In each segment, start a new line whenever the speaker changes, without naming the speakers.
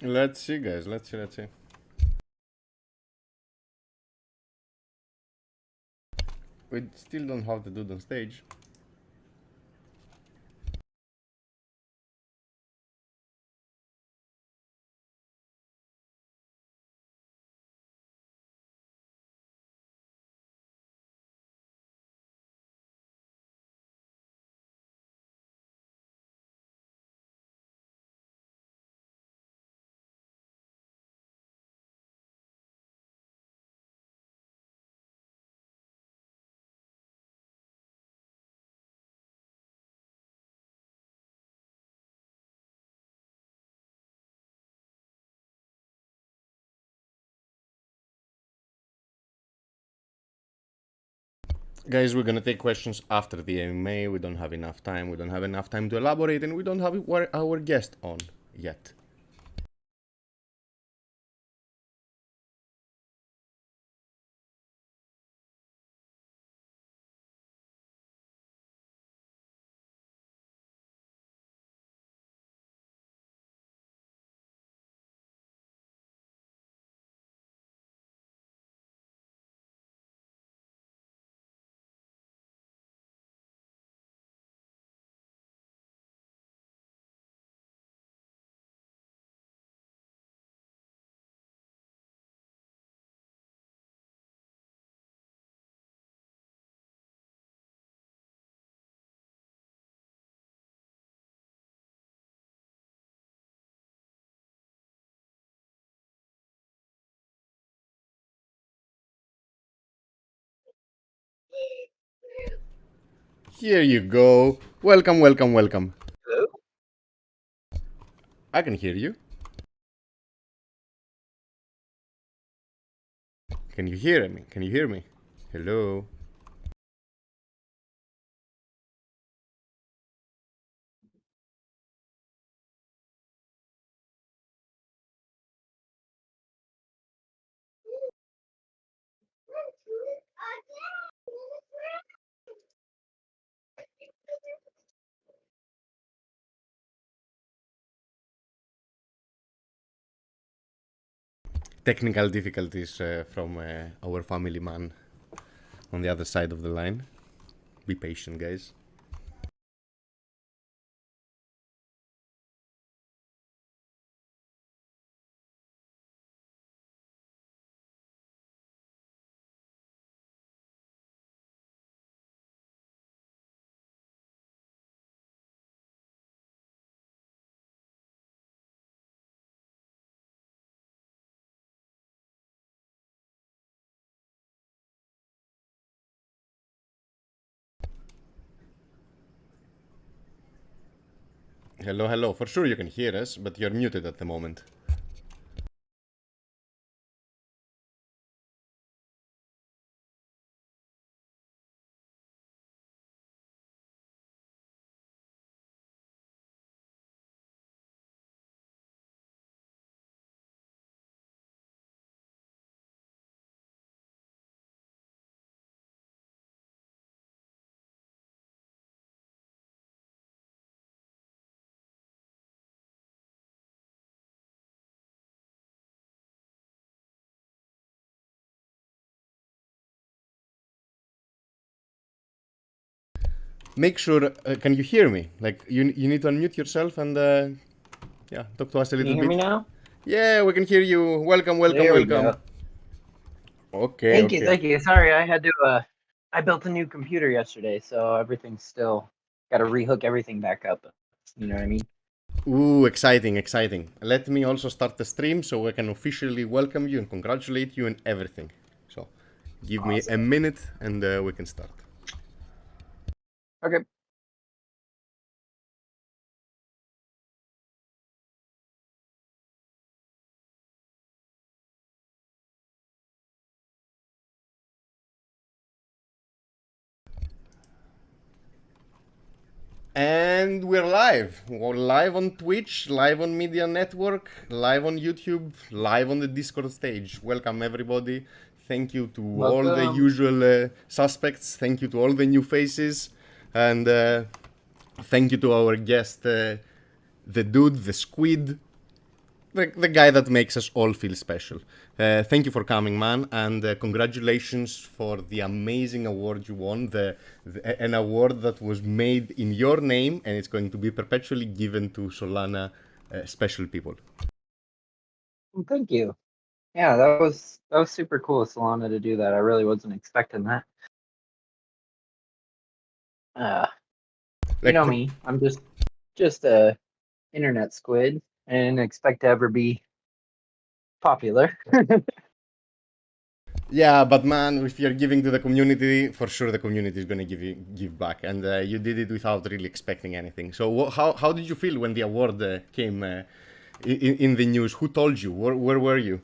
Let's see, guys. Let's see. We still don't have the dude on stage. Guys, we're gonna take questions after the AMA. We don't have enough time. We don't have enough time to elaborate, and we don't have our guest on yet. Here you go. Welcome, welcome, welcome.
Hello?
I can hear you. Can you hear me? Can you hear me? Hello. Technical difficulties from our family man on the other side of the line. Be patient, guys. Hello, hello. For sure you can hear us, but you're muted at the moment. Make sure, can you hear me? Like, you need to unmute yourself and, yeah, talk to us a
Can you
little
hear me
bit.
now?
Yeah, we can hear you. Welcome, welcome,
There we go.
welcome. Okay,
Thank you,
okay.
thank you. Sorry, I had to I built a new computer yesterday, so everything's still gotta rehook everything back up. You know what I mean?
Ooh, exciting, exciting. Let me also start the stream so I can officially welcome you and congratulate you and everything. So, give me a
Awesome.
minute and we can start.
Okay.
And we're live. We're live on Twitch, live on Media Network, live on YouTube, live on the Discord stage. Welcome, everybody. Thank you to all the
Welcome.
usual suspects. Thank you to all the new faces. And thank you to our guest, the dude, the squid, the guy that makes us all feel special. Thank you for coming, man, and congratulations for the amazing award you won. An award that was made in your name, and it's going to be perpetually given to Solana special people.
Well, thank you. Yeah, that was super cool of Solana to do that. I really wasn't expecting that. You
Like,
know me. I'm just a internet squid. I didn't expect to ever be popular.
yeah, but man, if you're giving to the community, for sure the community is gonna give back, and you did it without really expecting anything. So, how did you feel when the award came in the news? Who told you? Where were you?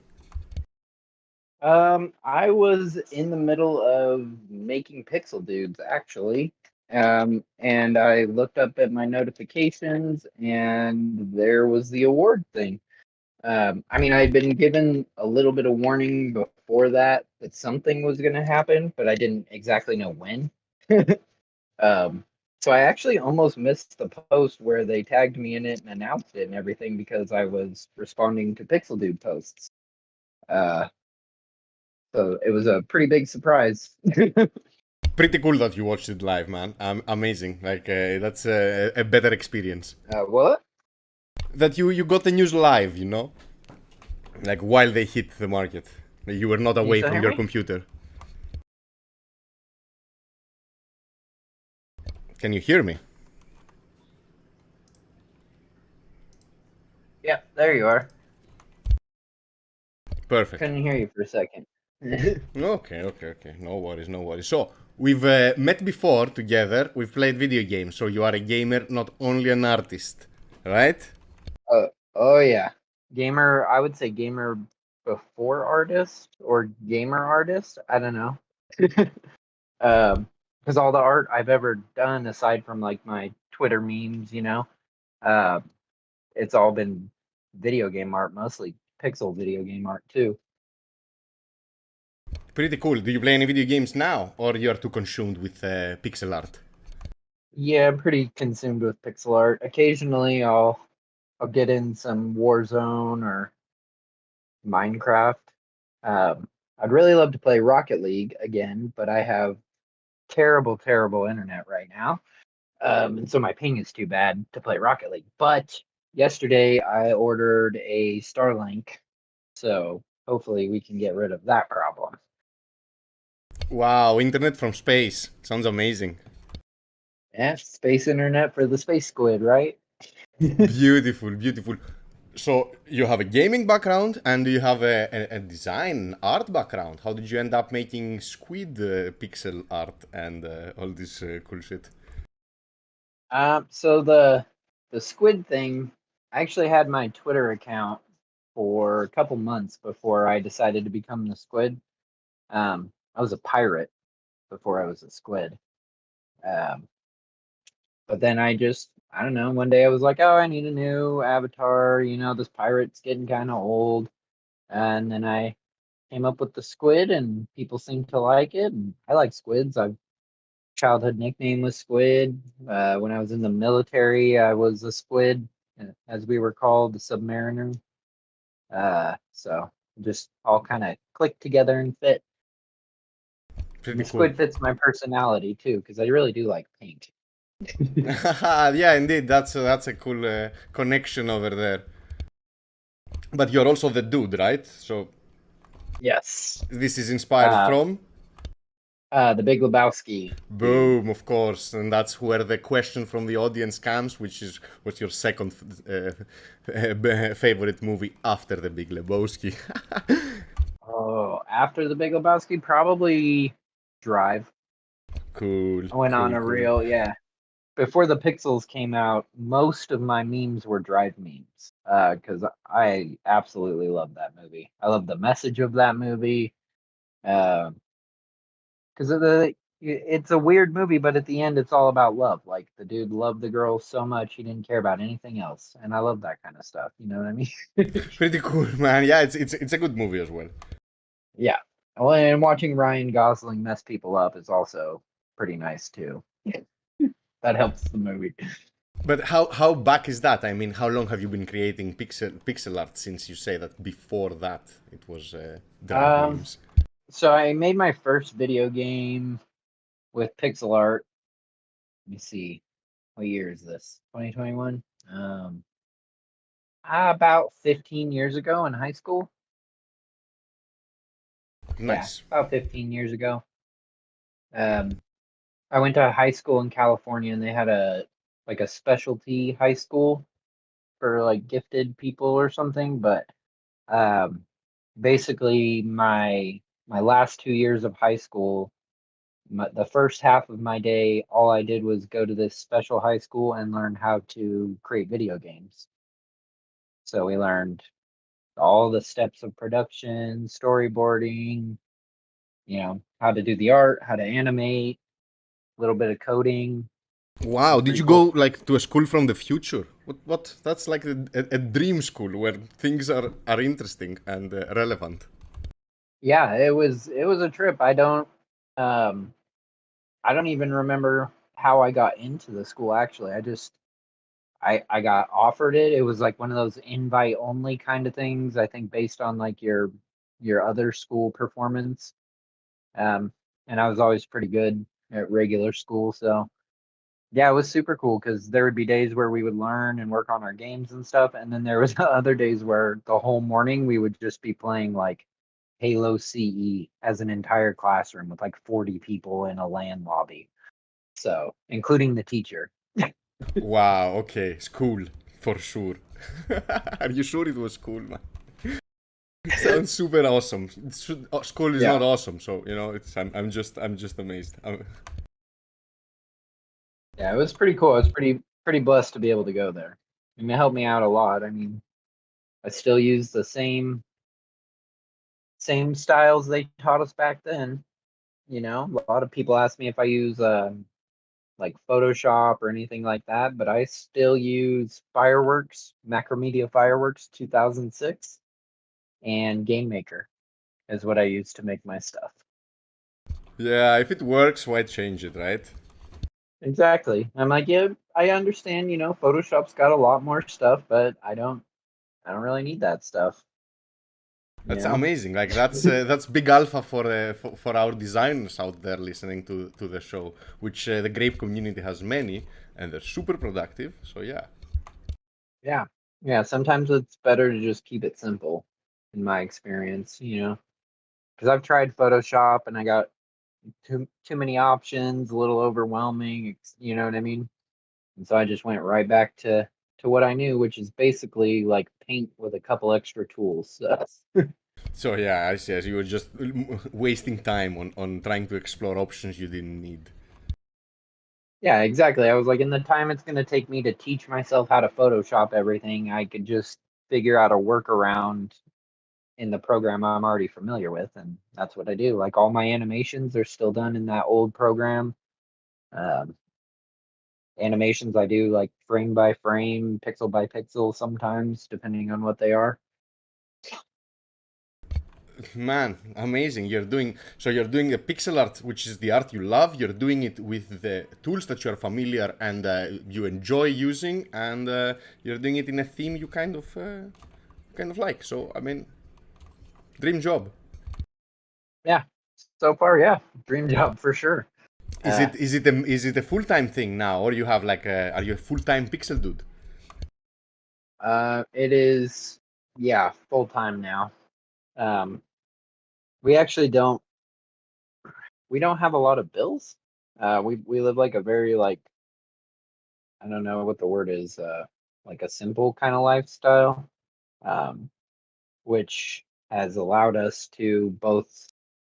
I was in the middle of making Pixel Dudes actually. And I looked up at my notifications and there was the award thing. I mean, I'd been given a little bit of warning before that something was going to happen, but I didn't exactly know when. Um, so I actually almost missed the post where they tagged me in it and announced it and everything because I was responding to Pixel Dude posts. Uh, so it was a pretty big surprise.
Pretty cool that you watched it live, man. Amazing. Like that's a better experience.
What?
That you got the news live, you know, like while they hit the market. Like, you were not
Can you
away
still
from
hear
your
me?
computer. Can you hear me?
Yeah, there you are.
Perfect.
Couldn't hear you for a second.
Okay. No worries, no worries. So, we've met before together. We've played video games. So, you are a gamer, not only an artist, right?
Oh yeah. Gamer, I would say gamer before artist or gamer artist. I don't know. Because all the art I've ever done, aside from like my Twitter memes, uh, it's all been video game art, mostly pixel video game art too.
Pretty cool. Do you play any video games now? Or you are too consumed with pixel art?
Yeah, I'm pretty consumed with pixel art. Occasionally, I'll get in some Warzone or Minecraft. I'd really love to play Rocket League again, but I have terrible, terrible internet right now. And so my ping is too bad to play Rocket League. But yesterday I ordered a Starlink, so hopefully we can get rid of that problem.
Wow, internet from space. Sounds amazing.
Yeah, space internet for the space squid, right?
Beautiful, beautiful. So you have a gaming background and you have a design art background. How did you end up making squid pixel art and all this cool shit?
So the squid thing, I actually had my Twitter account for a couple months before I decided to become the squid. I was a pirate before I was a squid. Um, but then I don't know, one day I was like, oh, I need a new avatar. This pirate's getting kind of old. And then I came up with the squid, and people seem to like it. And I like squids. I've childhood nickname was Squid. When I was in the military, I was a squid, as we were called, the submariner. So just all kind of clicked together and fit. And
Pretty
the
cool.
squid fits my personality too, because I really do like pink.
Yeah, indeed, that's a cool connection over there. But you're also the dude, right? So
Yes.
this is inspired
Uh,
from.
the Big Lebowski dude.
Boom, of course, and that's where the question from the audience comes, which is, what's your second favorite movie after The Big Lebowski?
Oh, after the Big Lebowski, probably Drive.
Cool,
I went on
cool,
a
cool.
real, yeah. Before the Pixels came out, most of my memes were Drive memes. Because I absolutely love that movie. I love the message of that movie. Because it's a weird movie, but at the end, it's all about love. Like the dude loved the girl so much he didn't care about anything else, and I love that kind of stuff. You know what I mean?
Pretty cool, man. Yeah, it's a good movie as well.
Yeah. Well, and watching Ryan Gosling mess people up is also pretty nice too. That helps the movie.
But how back is that? I mean, how long have you been creating pixel art since you say that before that it was drag
Um,
memes?
so I made my first video game with pixel art. Let me see, what year is this? 2021. About 15 years ago in high school. Yeah,
Nice.
about 15 years ago. Um, I went to high school in California, and they had a specialty high school for like gifted people or something. But um, basically, my last 2 years of high school, the first half of my day, all I did was go to this special high school and learn how to create video games. So we learned all the steps of production, storyboarding, how to do the art, how to animate, a little bit of coding. It
Wow,
was
did
pretty
you go
cool.
like to a school from the future? What? That's like a dream school where things are interesting and relevant.
Yeah, it was a trip. Um I don't even remember how I got into the school actually. I got offered it. It was like one of those invite only kind of things, I think based on like your other school performance. Um and I was always pretty good at regular school, so yeah, it was super cool because there would be days where we would learn and work on our games and stuff, and then there was other days where the whole morning we would just be playing like Halo CE as an entire classroom with like 40 people in a LAN lobby. So, including the teacher.
Wow. Okay, school for sure. Are you sure it was cool, man? Sounds super awesome. School is not
Yeah.
awesome, so it's I'm just amazed.
Yeah, it was pretty cool. I was pretty blessed to be able to go there. I mean, it helped me out a lot. I mean, I still use the same styles they taught us back then. A lot of people ask me if I use like Photoshop or anything like that, but I still use Fireworks, Macromedia Fireworks 2006, and Game Maker is what I use to make my stuff.
Yeah, if it works, why change it, right?
Exactly. I'm like, yeah, I understand, Photoshop's got a lot more stuff, but I don't really need that stuff, you
That's
know?
amazing. Like that's big alpha for our designers out there listening to the show, which the Grape community has many, and they're super productive. So yeah.
Yeah. Yeah, sometimes it's better to just keep it simple in my experience, because I've tried Photoshop and I got too many options, a little overwhelming, you know what I mean? And so I just went right back to what I knew, which is basically like paint with a couple extra tools. So,
So yeah, I see. As you were just wasting time on trying to explore options you didn't need.
yeah, exactly. I was like, in the time it's going to take me to teach myself how to Photoshop everything, I could just figure out a workaround in the program I'm already familiar with, and that's what I do. Like all my animations are still done in that old program. Um, Animations I do like frame by frame, pixel by pixel, sometimes depending on what they are.
Man, amazing! You're doing the pixel art, which is the art you love. You're doing it with the tools that you're familiar and you enjoy using, and you're doing it in a theme you kind of like. So I mean, dream job.
Yeah, so far, yeah, dream job for sure.
Is
Uh,
it is it a full time thing now, or you have like are you a full time pixel dude?
it is, yeah, full time now. Um, we actually we don't have a lot of bills. We live like a very like, I don't know what the word is, like a simple kind of lifestyle, um, which has allowed us to both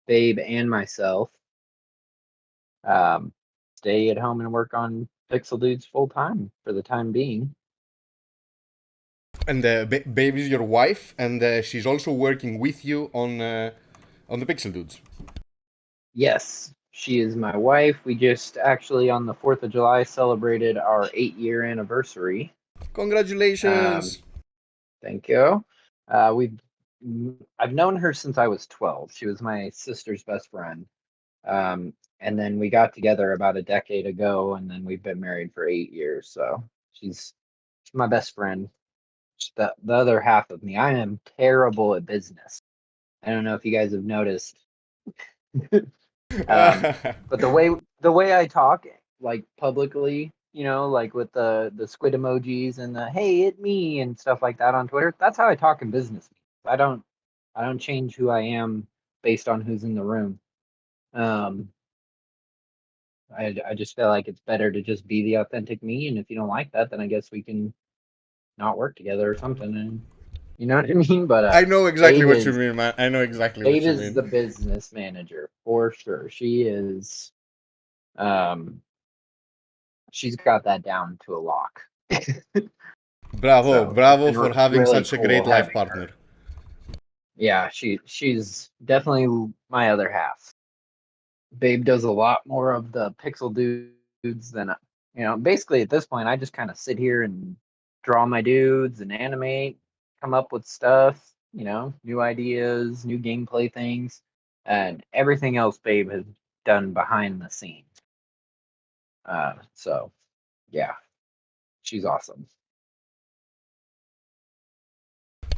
Babe and myself um, stay at home and work on Pixel Dudes full time for the time being.
And baby's your wife, and she's also working with you on the pixel dudes.
Yes, she is my wife. We just actually on the 4th of July celebrated our 8-year anniversary. Um,
Congratulations!
Thank you. We've I've known her since I was 12. She was my sister's best friend. And then we got together about a decade ago, and then we've been married for 8 years. So She's my best friend. She's the other half of me. I am terrible at business. I don't know if you guys have noticed. Um, but the way I talk, like publicly, like with the squid emojis and the "Hey, it me" and stuff like that on Twitter, that's how I talk in business. I don't I don't change who I am based on who's in the room. Um, I just feel like it's better to just be the authentic me, and if you don't like that, then I guess we can not work together or something. And you know what I mean? But
I know exactly
Babe
what you
is
mean, man. I know exactly what
Babe
you
is
mean.
the business manager for sure. Um she's got that down to a lock.
Bravo,
So it's
bravo
been
for having
really
such a
cool
great life
having her.
partner.
Yeah, she's definitely my other half. Babe does a lot more of the pixel dudes than basically at this point I just kind of sit here and draw my dudes and animate, come up with stuff, new ideas, new gameplay things, and everything else Babe has done behind the scenes. So yeah, she's awesome.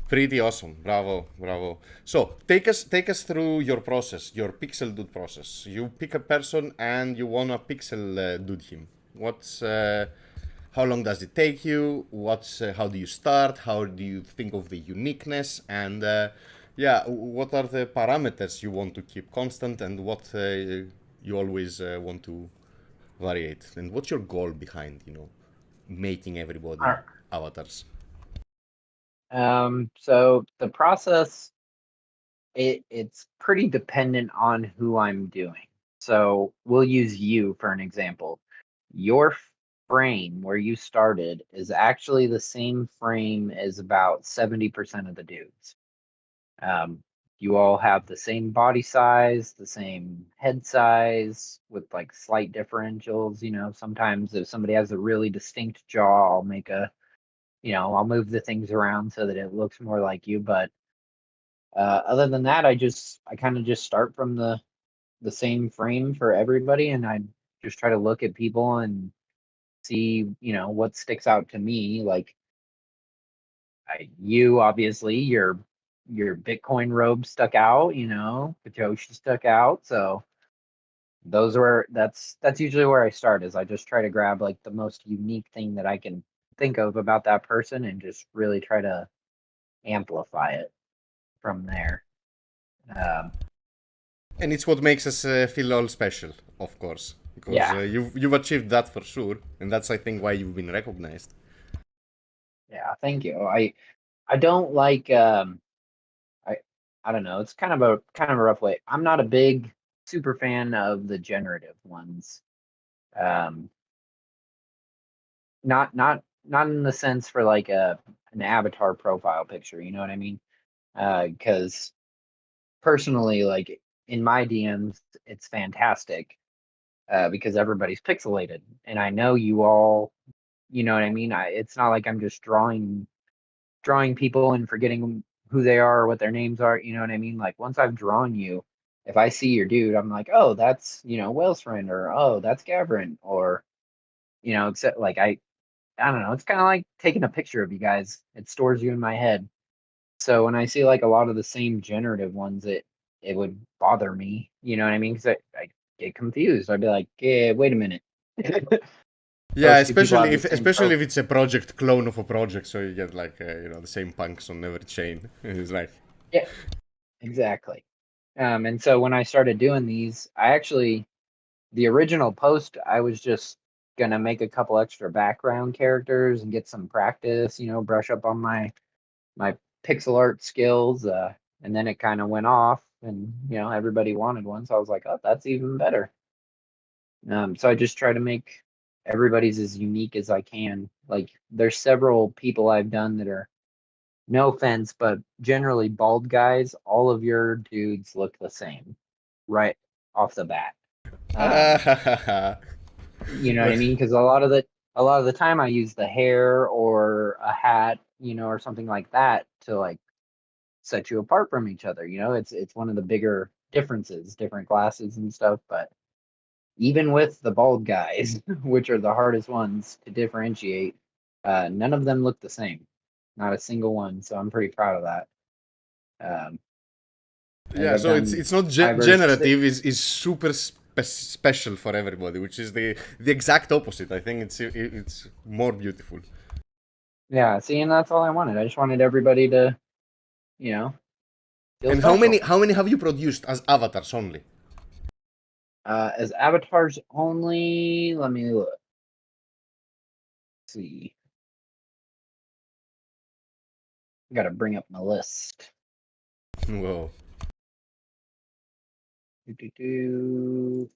Pretty awesome. Bravo, bravo. So take us through your process, your pixel dude process. You pick a person and you wanna pixel dude him. What's how long does it take you? What's how do you start? How do you think of the uniqueness? And yeah, what are the parameters you want to keep constant and what you always want to variate? And what's your goal behind making everybody avatars?
So the process, it's pretty dependent on who I'm doing. So we'll use you for an example. Your frame where you started is actually the same frame as about 70% of the dudes. Um, you all have the same body size, the same head size with like slight differentials. Sometimes if somebody has a really distinct jaw, I'll move the things around so that it looks more like you. But other than that, I kind of just start from the same frame for everybody, and I just try to look at people and see what sticks out to me. Like you, obviously, your Bitcoin robe stuck out. Satoshi stuck out. So that's usually where I start. Is I just try to grab like the most unique thing that I can think of about that person and just really try to amplify it from there. Um,
And it's what makes us feel all special, of course, because
yeah,
you've achieved that for sure, and that's I think why you've been recognized.
yeah. Thank you. I don't like I I don't know. It's kind of a rough way. I'm not a big super fan of the generative ones. Um, not in the sense for like an avatar profile picture. You know what I mean? Because personally, like in my DMs, it's fantastic because everybody's pixelated, and I know you all. You know what I mean? It's not like I'm just drawing people and forgetting who they are or what their names are. You know what I mean? Like once I've drawn you, if I see your dude, I'm like, oh, that's Whale's friend, or oh, that's Gavin, or except like I don't know. It's kind of like taking a picture of you guys. It stores you in my head. So when I see like a lot of the same generative ones, it would bother me. You know what I mean? Because I get confused. I'd be like, yeah, wait a minute.
Yeah,
Those two people
especially
have the
if
same
especially
profile.
if it's a project clone of a project, so you get like the same punks on every chain. It's like
Yeah, exactly. And so when I started doing these, the original post, I was just gonna make a couple extra background characters and get some practice, brush up on my pixel art skills. And then it kind of went off, and everybody wanted one, so I was like, oh, that's even better. So I just try to make everybody's as unique as I can. Like there's several people I've done that are, no offense, but generally bald guys. All of your dudes look the same right off the bat. Um, you know what I mean? Because a lot of the time I use the hair or a hat, or something like that to like set you apart from each other. It's one of the bigger differences, different glasses and stuff. But even with the bald guys, which are the hardest ones to differentiate, None of them look the same, not a single one. So I'm pretty proud of that. I think
Yeah,
I've
so it's
done
it's not
5 or 6.
generative. Is super special for everybody, which is the exact opposite. I think it's more beautiful.
Yeah, see, and that's all I wanted. I just wanted everybody to, you know, feel
And how many
special.
how many have you produced as avatars only?
As avatars only, let me look. See. I gotta bring up my list.
Whoa.
Here,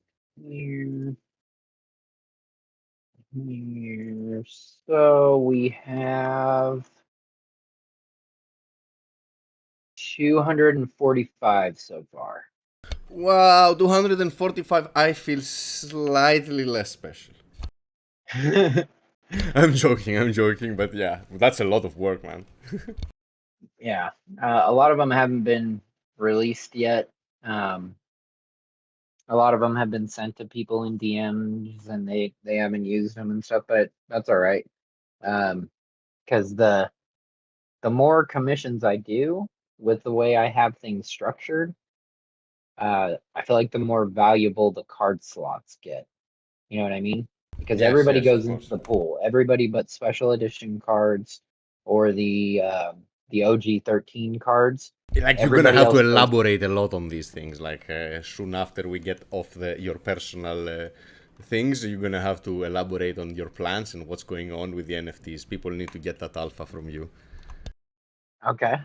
here. So we have 245 so far.
Wow, 245. I feel slightly less special. I'm joking, but yeah, that's a lot of work, man.
Yeah, a lot of them haven't been released yet. Um, a lot of them have been sent to people in DMs, and they haven't used them and stuff. But that's all right. Because the more commissions I do with the way I have things structured, I feel like the more valuable the card slots get. You know what I mean? Because
Yes,
everybody
yes, of
goes into
course.
the pool. Everybody but special edition cards or the OG 13 cards.
Like you're gonna
Everybody
have to
else goes.
elaborate a lot on these things. Like soon after we get off your personal things, you're gonna have to elaborate on your plans and what's going on with the NFTs. People need to get that alpha from you.
Okay.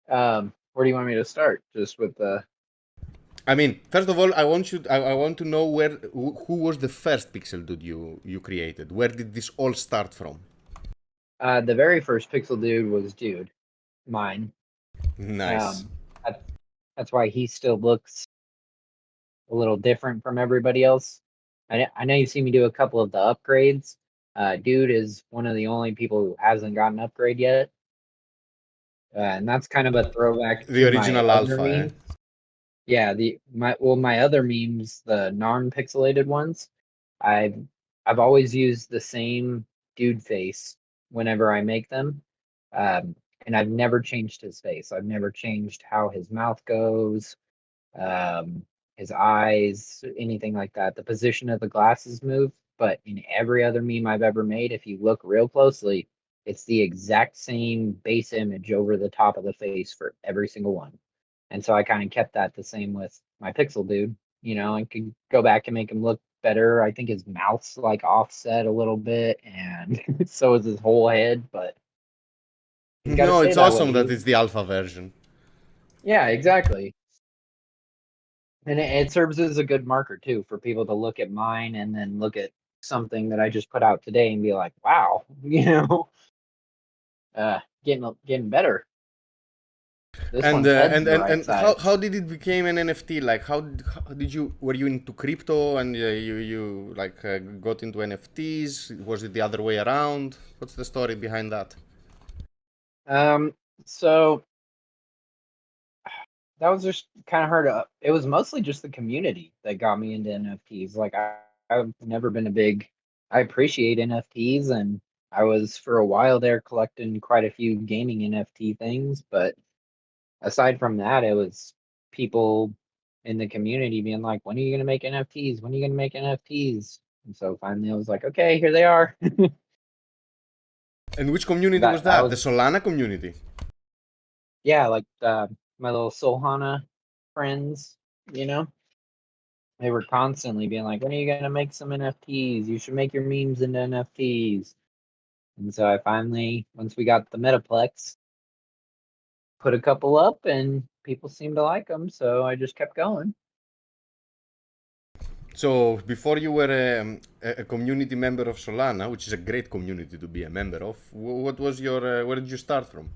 Where do you want me to start? Just with the
I mean, first of all, I want to know who was the first pixel dude you created. Where did this all start from?
the very first Pixel Dude was Dude, mine.
Nice.
Um, that's that's why he still looks a little different from everybody else. I know you've seen me do a couple of the upgrades. Dude is one of the only people who hasn't gotten an upgrade yet, and that's kind of a throwback
The
to my
original
other
alpha, eh?
memes. Yeah, my other memes, the non-pixelated ones, I've I've always used the same dude face whenever I make them. And I've never changed his face. I've never changed how his mouth goes, um, his eyes, anything like that. The position of the glasses move, but in every other meme I've ever made, if you look real closely, it's the exact same base image over the top of the face for every single one. And so I kind of kept that the same with my pixel dude. I could go back and make him look better. I think his mouth's like offset a little bit, and so is his whole head, but he's got to
No,
stay
it's
that way.
awesome that it's the alpha version.
Yeah, exactly. And it serves as a good marker too for people to look at mine and then look at something that I just put out today and be like, wow, getting better. This
And
one's head's
and
the
and
right
and how
size.
did it become an NFT? Like how did you were you into crypto and you like got into NFTs? Was it the other way around? What's the story behind that?
Um, so that was just kind of hard. It was mostly just the community that got me into NFTs. Like I've never been a big. I appreciate NFTs, and I was for a while there collecting quite a few gaming NFT things. But aside from that, it was people in the community being like, "When are you gonna make NFTs? When are you gonna make NFTs?" And so finally, I was like, "Okay, here they are."
And which community was
That
that? The
was
Solana community.
yeah, like my little Solana friends, you know. They were constantly being like, "When are you gonna make some NFTs? You should make your memes into NFTs." And so I finally, once we got the Metaplex, put a couple up, and people seemed to like them. So I just kept going.
So before you were a community member of Solana, which is a great community to be a member of, what was your where did you start from?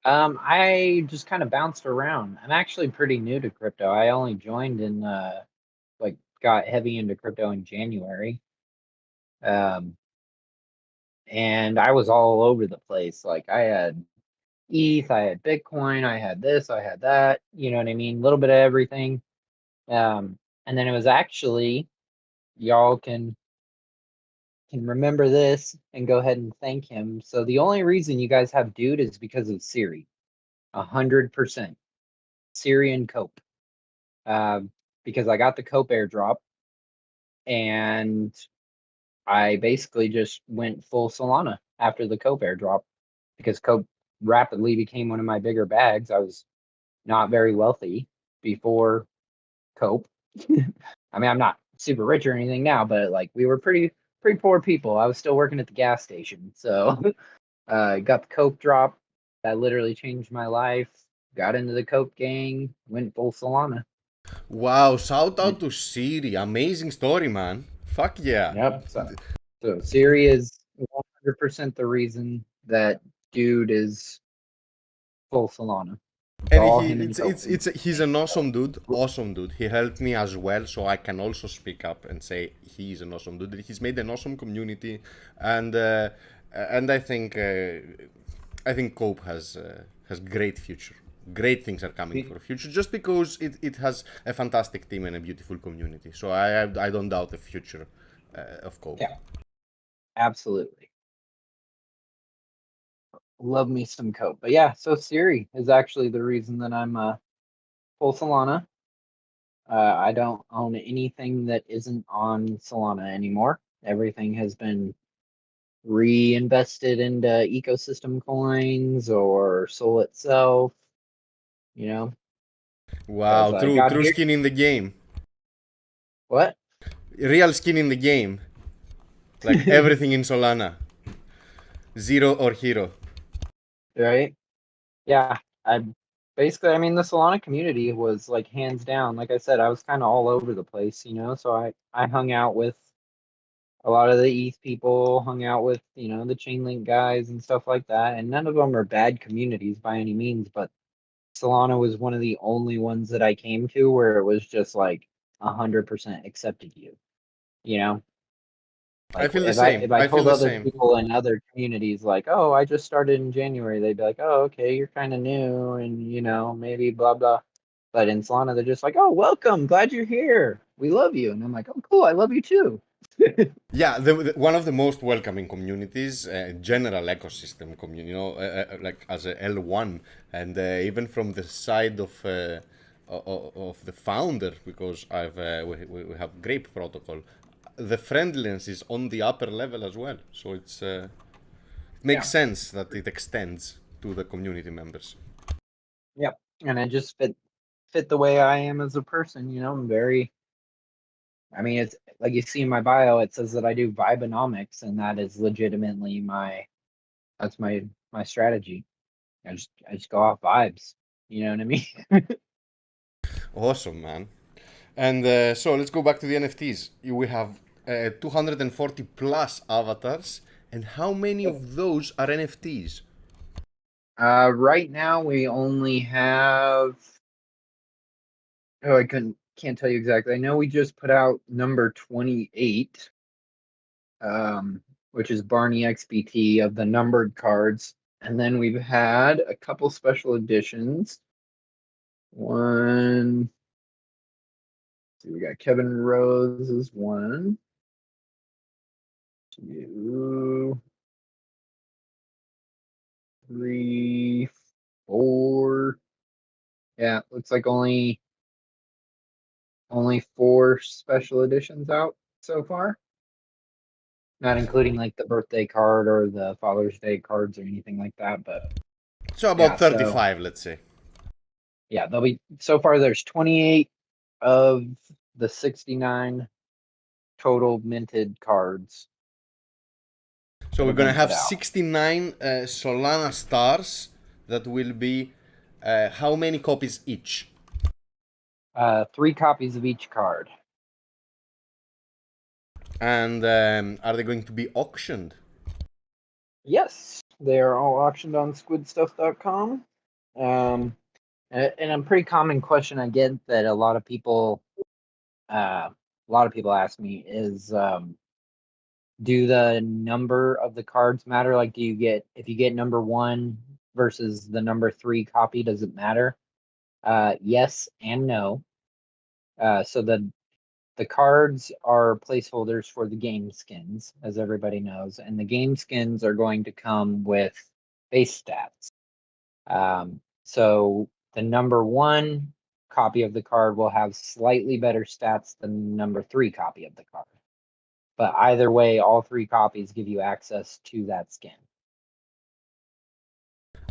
I just kind of bounced around. I'm actually pretty new to crypto. I only joined in like got heavy into crypto in January. Um, and I was all over the place. Like I had ETH, I had Bitcoin, I had this, I had that. You know what I mean? A little bit of everything. And then it was actually y'all can can remember this and go ahead and thank him. So the only reason you guys have Dude is because of Siri. 100%. Siri and Cope. Because I got the Cope airdrop and I basically just went full Solana after the Cope airdrop because Cope rapidly became one of my bigger bags. I was not very wealthy before Cope. I mean, I'm not super rich or anything now, but like we were pretty poor people. I was still working at the gas station, so got the Cope drop. That literally changed my life. Got into the Cope gang, went full Solana.
Wow, shout out to Siri. Amazing story, man. Fuck yeah.
Yep. So Siri is 100% the reason that Dude is full Solana. It's
And
all
he,
him and Cope.
he's an awesome dude. Awesome dude. He helped me as well, so I can also speak up and say he's an awesome dude. He's made an awesome community, and I think Cope has great future. Great things are coming for the future, just because it has a fantastic team and a beautiful community. So I don't doubt the future of Cope.
Yeah, absolutely. Love me some Cope. But yeah, so Siri is actually the reason that I'm full Solana. I don't own anything that isn't on Solana anymore. Everything has been reinvested into ecosystem coins or Sol itself, you know, because
Wow,
I
true
got
true
here.
skin in the game.
What?
Real skin in the game. Like everything in Solana. Zero or hero.
Right? Yeah. I basically, I mean, the Solana community was like hands down. Like I said, I was kind of all over the place, you know, so I hung out with a lot of the ETH people, hung out with, you know, the Chainlink guys and stuff like that. And none of them are bad communities by any means, but Solana was one of the only ones that I came to where it was just like 100% accepted you. You know,
I
like
feel the
if
same.
I
I feel
told
the
other
same.
people in other communities like, oh, I just started in January, they'd be like, oh, okay, you're kind of new, and you know, maybe blah blah. But in Solana, they're just like, oh, welcome, glad you're here, we love you, and I'm like, oh, cool, I love you too.
Yeah, one of the most welcoming communities, general ecosystem community, you know, like as a L1, and even from the side of the founder, because we have Grape protocol, the friendliness is on the upper level as well. So it makes
Yeah,
sense that it extends to the community members.
yep, and it just fit the way I am as a person. You know, I'm very. I mean, it's like you see in my bio, it says that I do Vibenomics, and that is legitimately that's my strategy. I just go off vibes. You know what I mean?
Awesome, man. And so let's go back to the NFTs. We have 240 plus avatars, and how many of those are NFTs?
Right now we only have. Oh, can't tell you exactly. I know we just put out number 28, which is Barney XBT of the numbered cards, and then we've had a couple special editions. One, see, we got Kevin Rose is one, two, three, four. Yeah, looks like only four special editions out so far, not including like the birthday card or the Father's Day cards or anything like that. But
So
yeah,
about
so
35, let's say.
yeah, there'll be so far there's 28 of the 69 total minted cards
So
that
we're
have
gonna
been
have
put out.
69 Solana stars that will be how many copies each?
Three copies of each card.
And are they going to be auctioned?
Yes, they are all auctioned on squidstuff.com. And a pretty common question I get that a lot of people ask me is, do the number of the cards matter? Like, do you get if you get number one versus the number three copy, does it matter? Yes and no. So the the cards are placeholders for the game skins, as everybody knows, and the game skins are going to come with base stats. So the number 1 copy of the card will have slightly better stats than the number 3 copy of the card. But either way, all 3 copies give you access to that skin.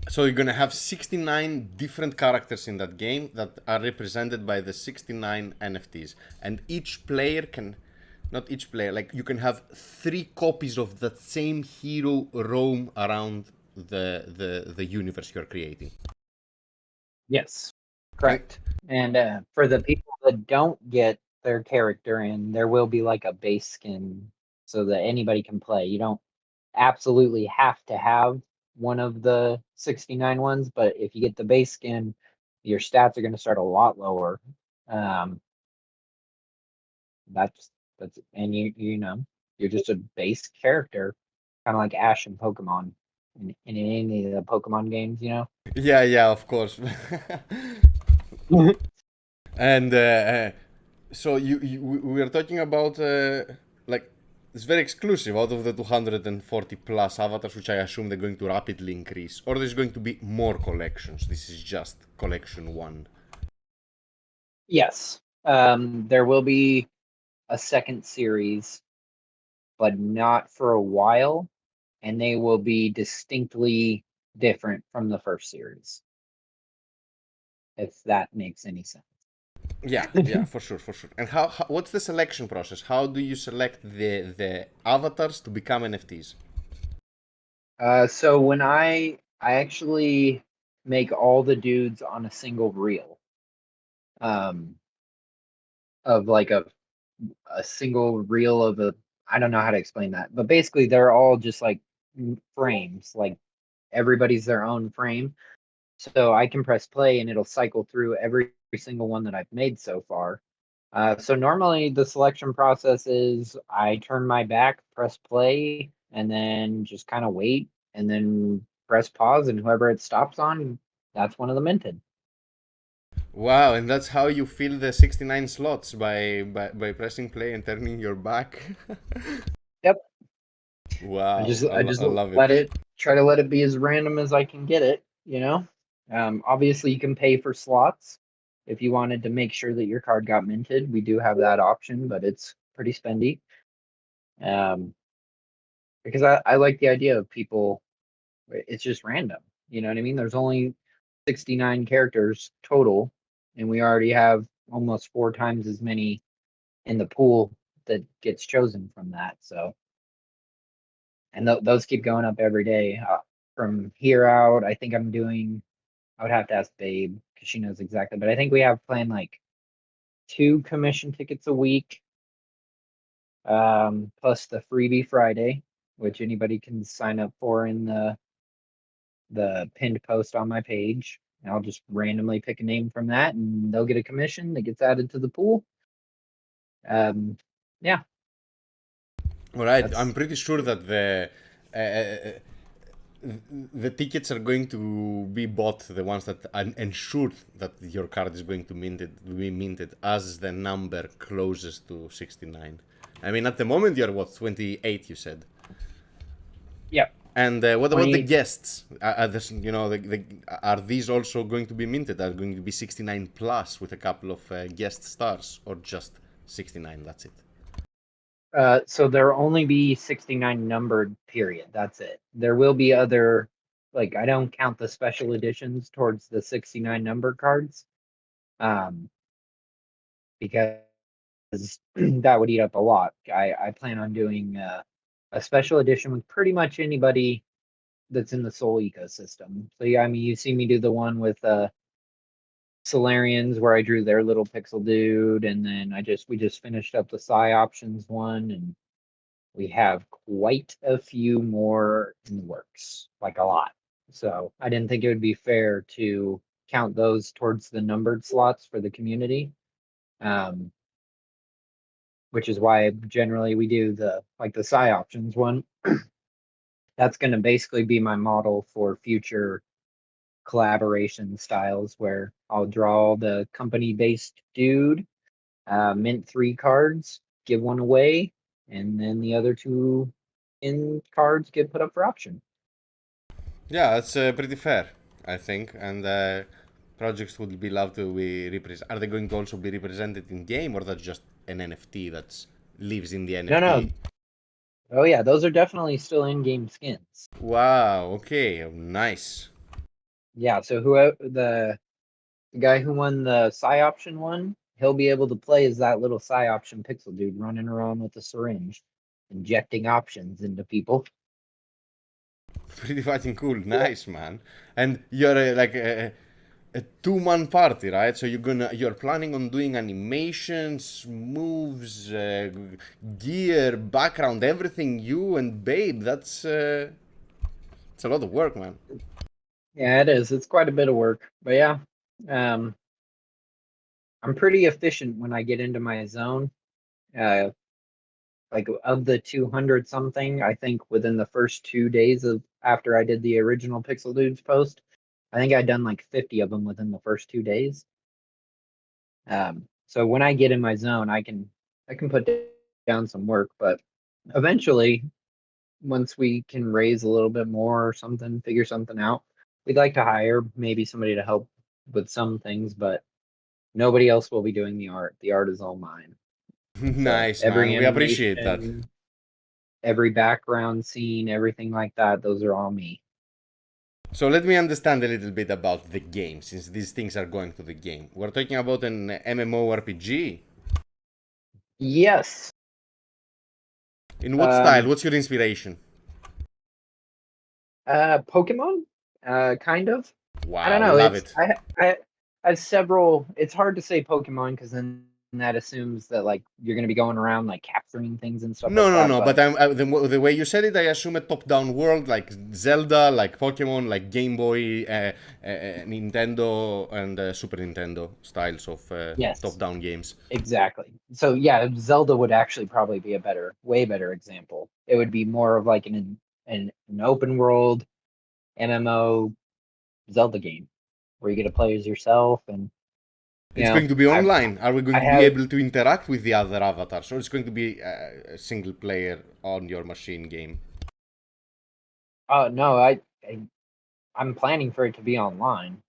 So you're gonna have 69 different characters in that game that are represented by the 69 NFTs, and each player can, not each player, like you can have 3 copies of that same hero roam around the universe you're creating.
Yes, correct. And for the people that don't get their character in, there will be like a base skin so that anybody can play. You don't absolutely have to have one of the 69 ones, but if you get the base skin, your stats are going to start a lot lower. Um, that's and you know you're just a base character, kind of like Ash in Pokemon in any of the Pokemon games, you know.
Yeah, of course. And so we are talking about like it's very exclusive out of the 240 plus avatars, which I assume they're going to rapidly increase, or there's going to be more collections. This is just collection 1.
Yes, there will be a second series, but not for a while, and they will be distinctly different from the first series, if that makes any sense.
Yeah, for sure, for sure. And how what's the selection process? How do you select the avatars to become NFTs?
So when I actually make all the dudes on a single reel, um, of like a single reel of a, I don't know how to explain that, but basically they're all just like frames, like everybody's their own frame. So I can press play and it'll cycle through every single one that I've made so far. So normally the selection process is I turn my back, press play, and then just kind of wait, and then press pause, and whoever it stops on, that's one of the minted.
Wow, and that's how you fill the 69 slots by pressing play and turning your back.
Yep. I
Wow,
just I just
I love it.
let it try to let it be as random as I can get it, you know. Obviously you can pay for slots if you wanted to make sure that your card got minted. We do have that option, but it's pretty spendy. Um, because I like the idea of people, it's just random. You know what I mean? There's only 69 characters total, and we already have almost 4 times as many in the pool that gets chosen from that. So, and those keep going up every day. From here out, I think I'm doing, I would have to ask Babe because she knows exactly, but I think we have planned like 2 commission tickets a week, plus the freebie Friday, which anybody can sign up for in the pinned post on my page. And I'll just randomly pick a name from that, and they'll get a commission that gets added to the pool. Yeah,
All right, I'm
that's
pretty sure that the tickets are going to be bought, the ones that ensure that your card is going to be minted as the number closest to 69. I mean, at the moment you're what, 28? You said.
yeah.
And what about the
20.
guests? Are these also going to be minted? Are going to be 69 plus with a couple of guest stars, or just 69? That's it.
So there'll only be 69 numbered, period. That's it. There will be other, like, I don't count the special editions towards the 69 number cards, um, because that would eat up a lot. I plan on doing a special edition with pretty much anybody that's in the Soul ecosystem. So yeah, I mean, you see me do the one with Solarians where I drew their little pixel dude, and then we just finished up the Psi options one, and we have quite a few more in the works, like a lot. So I didn't think it would be fair to count those towards the numbered slots for the community. Um, which is why generally we do the Psi options one. That's going to basically be my model for future collaboration styles where I'll draw the company based dude, mint 3 cards, give one away, and then the other 2 in cards get put up for auction.
Yeah, that's pretty fair, I think. And projects would be loved to be represented. Are they going to also be represented in game, or that's just an NFT that lives in the
No, no.
NFT?
Oh yeah, those are definitely still in-game skins.
Wow. Okay. Nice.
Yeah, so whoever the guy who won the Psy option one, he'll be able to play as that little Psy option pixel dude running around with a syringe, injecting options into people.
Pretty fucking cool. Nice, man. And you're like a two-man party, right? So you're planning on doing animations, moves, gear, background, everything. You and Babe. That's it's a lot of work, man.
Yeah, it is. It's quite a bit of work. But yeah, um, I'm pretty efficient when I get into my zone. Uh, like of the 200 something, I think within the first 2 days of after I did the original Pixel Dudes post, I think I'd done like 50 of them within the first 2 days. So when I get in my zone, I can put down some work, but eventually, once we can raise a little bit more or something, figure something out, we'd like to hire maybe somebody to help with some things, but nobody else will be doing the art. The art is all mine. So
Nice, man.
every
We appreciate that.
animation, every background scene, everything like that, those are all me.
So let me understand a little bit about the game, since these things are going to the game. We're talking about an MMORPG.
Yes.
In what style?
Um
What's your inspiration?
Pokemon? Kind of. I don't
Wow,
know.
love
It's
it.
I have several. It's hard to say Pokemon because then that assumes that like you're gonna be going around like capturing things and stuff
No,
like
no,
that.
no.
But
But the way you said it, I assume a top-down world like Zelda, like Pokemon, like Game Boy, Nintendo, and Super Nintendo styles of
yes,
top-down games.
exactly. So yeah, Zelda would actually probably be a way better example. It would be more of like an open world MMO Zelda game where you get to play as yourself and you
It's
know
going to be
I
online. Are we going
I
to be
have
able to interact with the other avatars, or it's going to be a single player on your machine game?
no I'm planning for it to be online.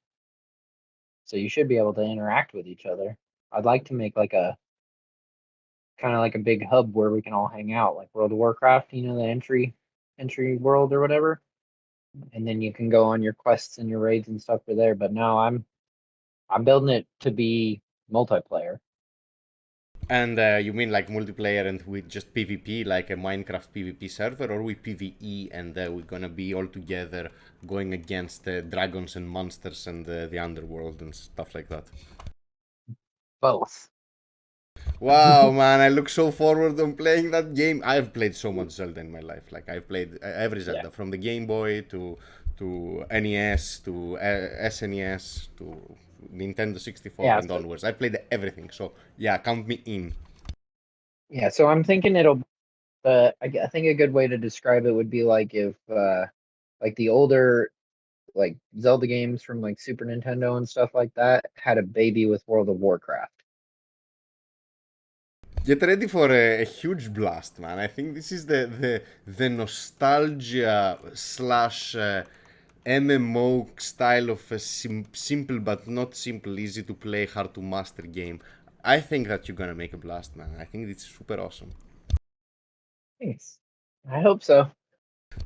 So you should be able to interact with each other. I'd like to make like a kind of like a big hub where we can all hang out, like World of Warcraft, the entry world or whatever. And then you can go on your quests and your raids and stuff for there. But no, I'm building it to be multiplayer.
And you mean like multiplayer and with just PvP, like a Minecraft PvP server, or with PvE and we're gonna be all together going against dragons and monsters and the underworld and stuff like that?
Both.
Wow, man, I look so forward on playing that game. I've played so much Zelda in my life. Like I've played every
Yeah.
Zelda from the Game Boy to NES to SNES to Nintendo 64
Yeah.
and onwards. I played everything. So yeah, count me in.
Yeah. So I'm thinking I think a good way to describe it would be like if like the older like Zelda games from like Super Nintendo and stuff like that had a baby with World of Warcraft.
Get ready for a huge blast, man. I think this is the nostalgia slash MMO style of a simple but not simple, easy to play, hard to master game. I think that you're gonna make a blast, man. I think it's super awesome.
Thanks. I hope so.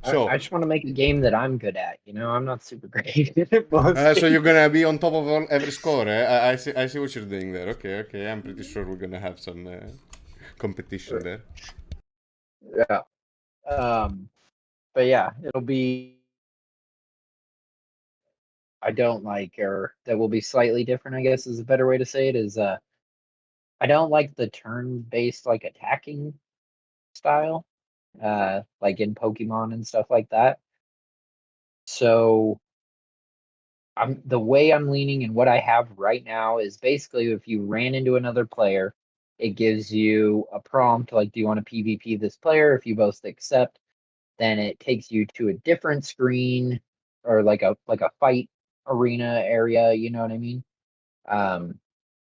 I
So,
just want to make a game that I'm good at. I'm not super great at most
so you're
things.
gonna be on top of every score, eh? I see what you're doing there. Okay, okay. I'm pretty sure we're gonna have some competition there.
Yeah. Um, but yeah, it'll be. I don't like, or that will be slightly different. I guess is a better way to say it. Is I don't like the turn-based like attacking style, like in Pokemon and stuff like that. So the way I'm leaning and what I have right now is basically if you ran into another player, it gives you a prompt like, do you want to PvP this player? If you both accept, then it takes you to a different screen or like a fight arena area, you know what I mean? Um,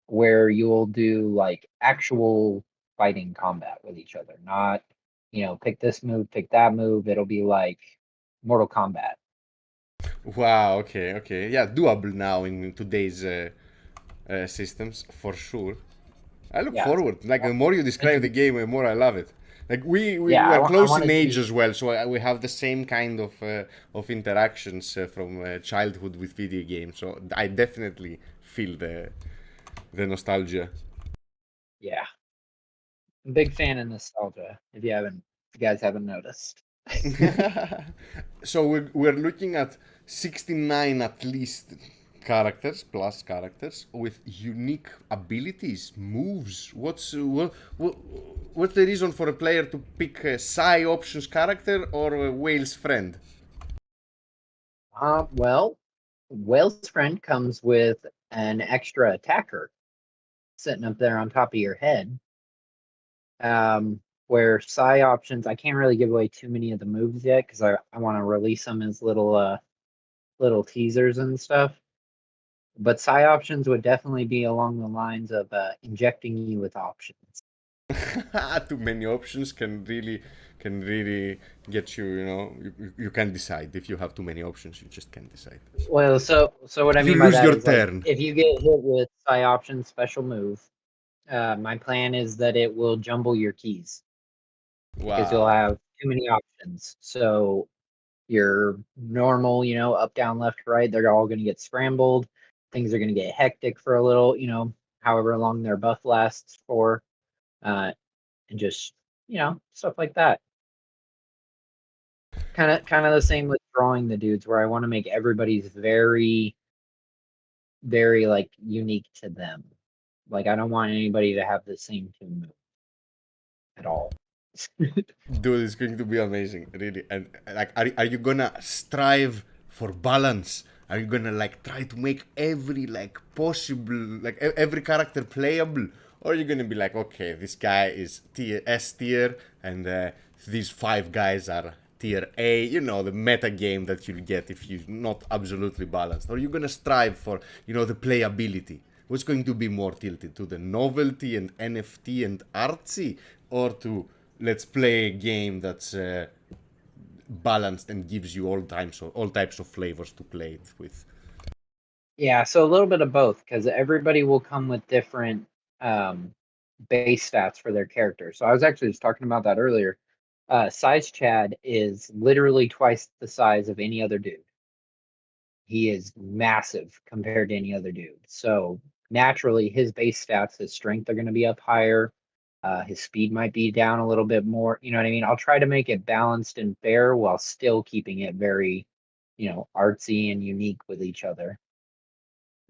where you'll do like actual fighting combat with each other, not, pick this move, pick that move. It'll be like Mortal Kombat.
Wow. Okay. Okay. Yeah. Doable now in today's systems for sure. I look
Yeah.
forward. Like the more you describe the
And
game, the more I love it. Like
yeah,
we are
I
close
want
in
to
age
do,
as well, so we have the same kind of interactions from childhood with video games. So I definitely feel the nostalgia.
yeah, I'm a big fan of nostalgia. If you guys haven't noticed.
So we're looking at 69 at least characters plus characters with unique abilities, moves. What's the reason for a player to pick a Psy options character or a Whale's friend?
Well, Whale's friend comes with an extra attacker sitting up there on top of your head. Um, where Psy options, I can't really give away too many of the moves yet because I want to release them as little teasers and stuff. But Psy options would definitely be along the lines of injecting you with options.
Too many options can really get you. You know, you can't decide. If you have too many options, you just can't decide.
Well, so what I
You
mean by
lose
that
your
is like
turn.
if you get hit with Psy options special move, my plan is that it will jumble your keys because you'll
Wow.
have too many options. So your normal, up, down, left, right, they're all going to get scrambled. Things are going to get hectic for a little, however long their buff lasts for, uh, and just, stuff like that. Kind of the same with drawing the dudes, where I want to make everybody's very, very like unique to them. Like I don't want anybody to have the same two moves at all.
Dude, it's going to be amazing, really. And like, are you gonna strive for balance? Are you gonna like try to make every like possible like every character playable, or are you gonna be like, okay, this guy is tier S tier, and these five guys are tier A? You know, the meta game that you'll get if you're not absolutely balanced. Or are you gonna strive for the playability? What's going to be more tilted to the novelty and NFT and artsy, or to let's play a game that's balanced and gives you all types of flavors to play it with.
Yeah, so a little bit of both because everybody will come with different um, base stats for their character. So I was actually just talking about that earlier. Size Chad is literally twice the size of any other dude. He is massive compared to any other dude. So naturally, his base stats, his strength are going to be up higher. His speed might be down a little bit more. You know what I mean? I'll try to make it balanced and fair while still keeping it very, artsy and unique with each other.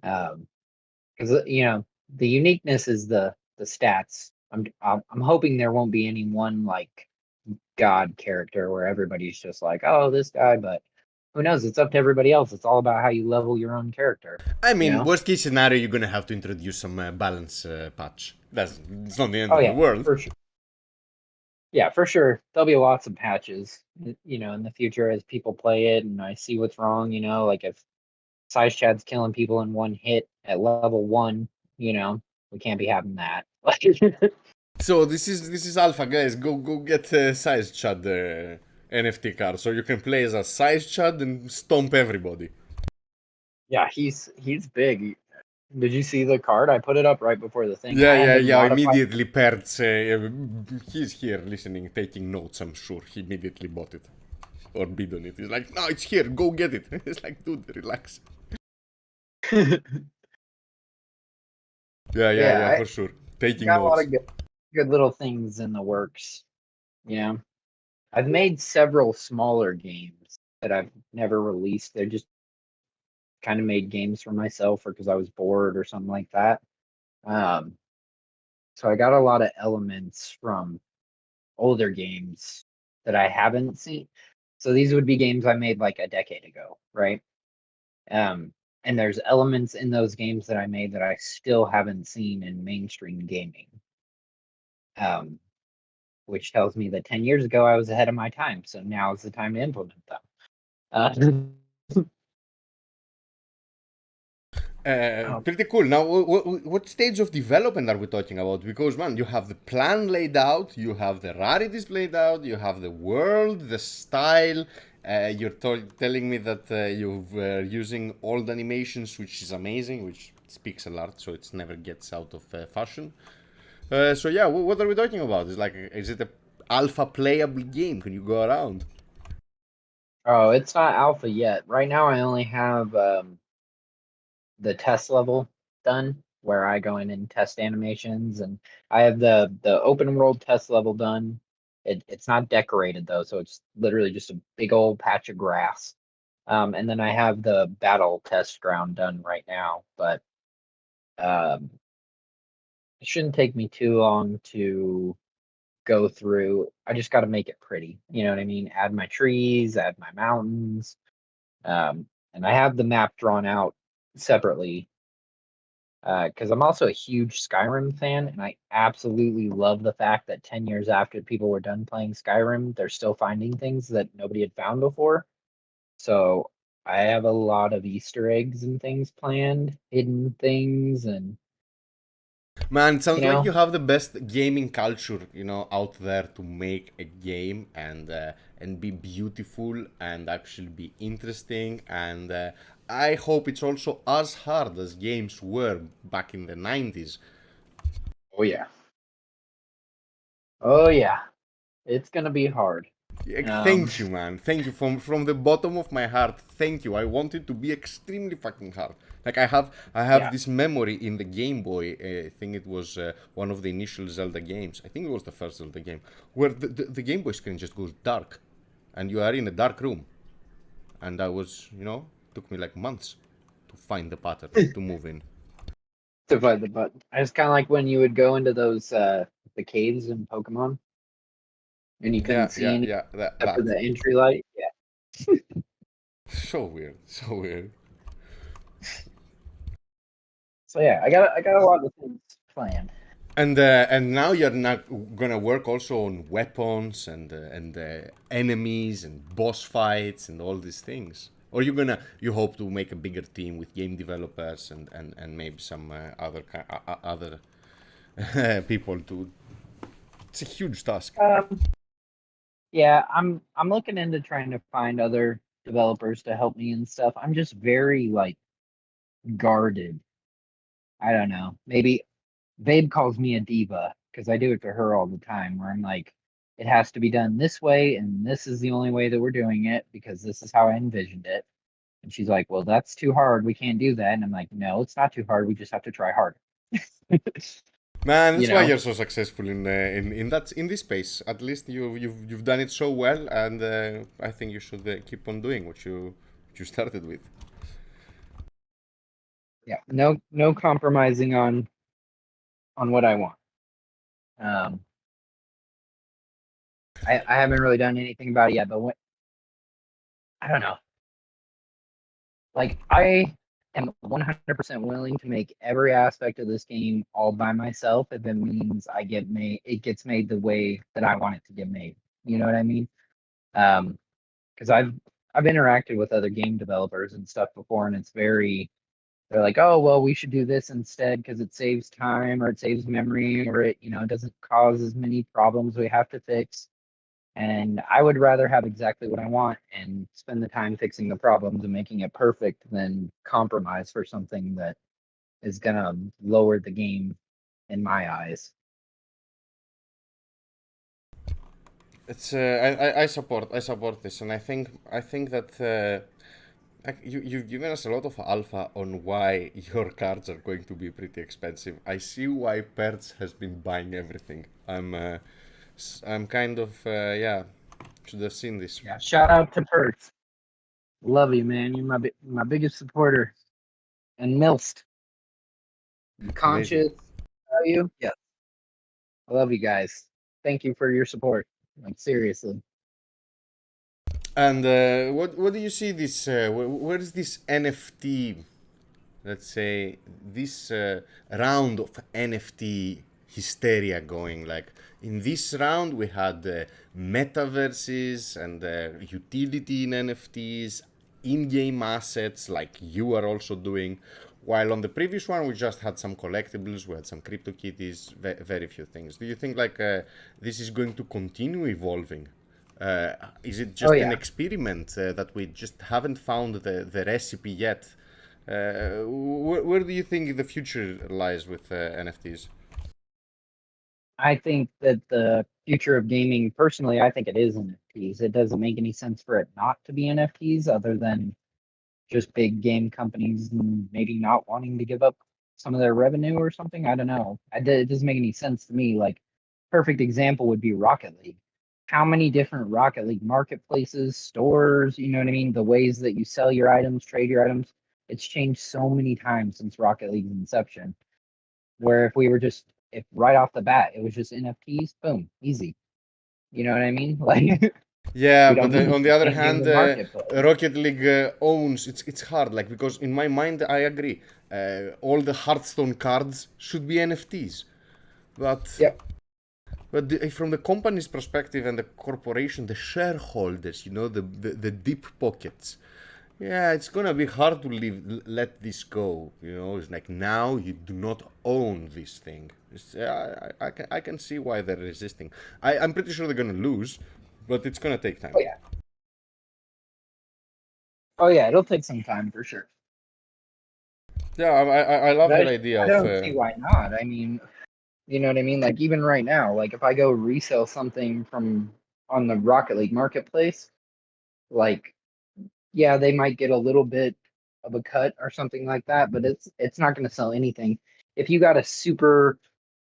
Because the uniqueness is the stats. I'm hoping there won't be any one like god character where everybody's just like, oh, this guy, but who knows? It's up to everybody else. It's all about how you level your own character,
I
you
mean,
know?
worst case scenario, you're gonna have to introduce some balance patch. It's not the end
Oh
of the
yeah,
world.
for sure. Yeah, for sure. There'll be lots of patches, in the future as people play it and I see what's wrong, like if Size Chad's killing people in one hit at level one, we can't be having that. Like
So this is alpha, guys. Go get size chad NFT card so you can play as a size chad and stomp everybody.
yeah, he's big. Did you see the card? I put it up right before the thing.
Yeah,
I had
yeah,
to
yeah.
modify.
Immediately, Perts. He's here listening, taking notes. I'm sure he immediately bought it or bid on it. He's like, no, it's here. Go get it. It's like, dude, relax. Yeah, yeah,
Yeah,
yeah,
I
for sure. Taking
got a lot
notes.
of good little things in the works. You know, I've made several smaller games that I've never released. They're just kind of made games for myself or because I was bored or something like that. Um, so I got a lot of elements from older games that I haven't seen. So these would be games I made like a decade ago, right? Um, and there's elements in those games that I made that I still haven't seen in mainstream gaming. Um, which tells me that 10 years ago I was ahead of my time. So now is the time to implement them. Uh, Oh,
Pretty cool. Now, what stage of development are we talking about? Because, man, you have the plan laid out, you have the rarities laid out, you have the world, the style. You're telling me that you're using old animations, which is amazing, which speaks a lot, so it never gets out of fashion. So yeah, what are we talking about? Is it a alpha playable game? Can you go around?
oh, it's not alpha yet. Right now, I only have the test level done, where I go in and test animations, and I have the open world test level done. It's not decorated though, so it's literally just a big old patch of grass. And then I have the battle test ground done right now, but um, it shouldn't take me too long to go through. I just got to make it pretty. You know what I mean? Add my trees, add my mountains, and I have the map drawn out separately because I'm also a huge Skyrim fan, and I absolutely love the fact that 10 years after people were done playing Skyrim, they're still finding things that nobody had found before. So I have a lot of Easter eggs and things planned, hidden things, and
Man, it
you
sounds like you
know,
have the best gaming culture, out there to make a game and be beautiful and actually be interesting. And I hope it's also as hard as games were back in the 90s.
oh yeah, oh yeah, it's gonna be hard. Um,
Thank you, man. Thank you from the bottom of my heart. Thank you. I want it to be extremely fucking hard. Like I have
yeah.
this memory in the Game Boy. I think it was one of the initial Zelda games. I think it was the first Zelda game where the Game Boy screen just goes dark, and you are in a dark room. And I was, took me like months to find the pattern to move in.
To find the button. It's kind of like when you would go into those the caves in Pokemon and you couldn't
Yeah,
see
yeah,
any
yeah. That
except for
that
the entry light. Yeah.
so weird, so weird.
So yeah, I got a lot of things planned.
And now you're not gonna work also on weapons and enemies and boss fights and all these things. Or you hope to make a bigger team with game developers and maybe some other people to. It's a huge task.
Um, yeah, I'm looking into trying to find other developers to help me and stuff. I'm just very like guarded. I don't know. Maybe Babe calls me a diva because I do it to her all the time, where I'm like, it has to be done this way, and this is the only way that we're doing it because this is how I envisioned it. And she's like, well, that's too hard. We can't do that. And I'm like, no, it's not too hard. We just have to try harder.
Man,
You
that's why
know?
you're so successful in this space. At least you've done it so well, and I think you should keep on doing what you started with.
Yeah. No compromising on what I want. Um, I haven't really done anything about it yet, but I don't know. Like I am 100% willing to make every aspect of this game all by myself if it means it gets made the way that I want it to get made. You know what I mean? Because I've interacted with other game developers and stuff before, and they're like, oh well, we should do this instead because it saves time or it saves memory or it doesn't cause as many problems we have to fix. And I would rather have exactly what I want and spend the time fixing the problems and making it perfect than compromise for something that is gonna lower the game in my eyes.
It's I support this, and I think that like you've given us a lot of alpha on why your cards are going to be pretty expensive. I see why Perts has been buying everything. I'm kind of yeah, should have seen this.
Yeah, shout out to Perth. Love you, man. You're my biggest supporter. And Milst,
Amazing.
conscious. Are you? Yeah. I love you guys. Thank you for your support. Like seriously.
And what do you see this? Where is this NFT? Let's say this round of NFT hysteria going. Like in this round, we had metaverses and utility in NFTs, in-game assets, like you are also doing. while on the previous one we just had some collectibles, we had some crypto kitties, very few things. Do you think like this is going to continue evolving? Is it
Oh
just an
yeah.
experiment that we just haven't found the recipe yet? Where do you think the future lies with NFTs?
I think that the future of gaming, personally, I think it is NFTs. It doesn't make any sense for it not to be NFTs, other than just big game companies maybe not wanting to give up some of their revenue or something. I don't know. It doesn't make any sense to me. Like, perfect example would be Rocket League. How many different Rocket League marketplaces, stores, you know what I mean? The ways that you sell your items, trade your items, it's changed so many times since Rocket League's inception. Where if we were just, if right off the bat it was just NFTs, boom, easy. You know what I mean? Like,
Yeah,
we don't
but
need
on the
to
other
change
hand,
the marketplace.
Rocket League owns it's hard like because in my mind I agree. All the Hearthstone cards should be NFTs, but
Yep.
from the company's perspective and the corporation, the shareholders, you know, the deep pockets. Yeah, it's gonna be hard to let this go. You know, it's like now you do not own this thing. I can see why they're resisting. I'm pretty sure they're gonna lose, but it's gonna take time.
Oh yeah. Oh yeah. It'll take some time for sure.
Yeah, I
But
love that idea
I
of.
don't see why not. I mean, you know what I mean? Like even right now, like if I go resell something from on the Rocket League marketplace, like yeah, they might get a little bit of a cut or something like that, but it's not going to sell anything. If you got a super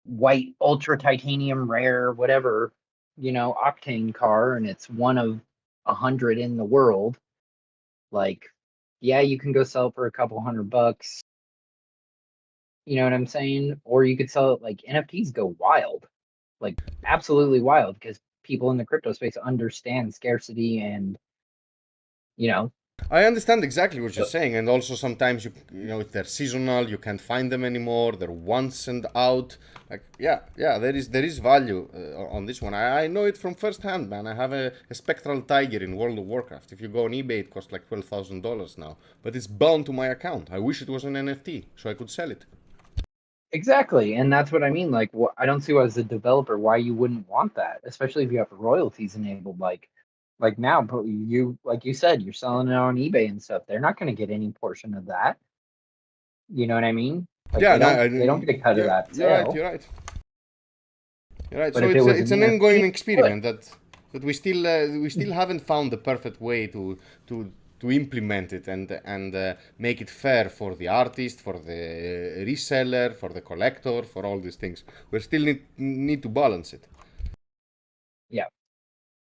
white ultra titanium rare whatever, octane car and it's one of 100 in the world, like yeah, you can go sell it for a couple $100. You know what I'm saying? Or you could sell it like NFTs go wild, like absolutely wild, because people in the crypto space understand scarcity and you know
I understand exactly what you're
uh,
saying, and also sometimes you know if they're seasonal, you can't find them anymore. They're once and out. Like yeah, there is value on this one. I know it from first hand, man. I have a spectral tiger in World of Warcraft. If you go on eBay, it costs like $12,000 now, but it's bound to my account. I wish it was an NFT so I could sell it.
exactly, and that's what I mean. Like, I don't see as a developer why you wouldn't want that, especially if you have royalties enabled. Like now, but like you said, you're selling it on eBay and stuff. They're not going to get any portion of that. You know what I mean? Like
Yeah, no,
they don't get a cut of
yeah,
that
you're right.
sale.
You're right. You're right.
But
So
if it was
it's
an
an
NFT,
ongoing
they would.
experiment that we still haven't found the perfect way to to implement it and make it fair for the artist, for the reseller, for the collector, for all these things. We still need to balance it.
Yeah,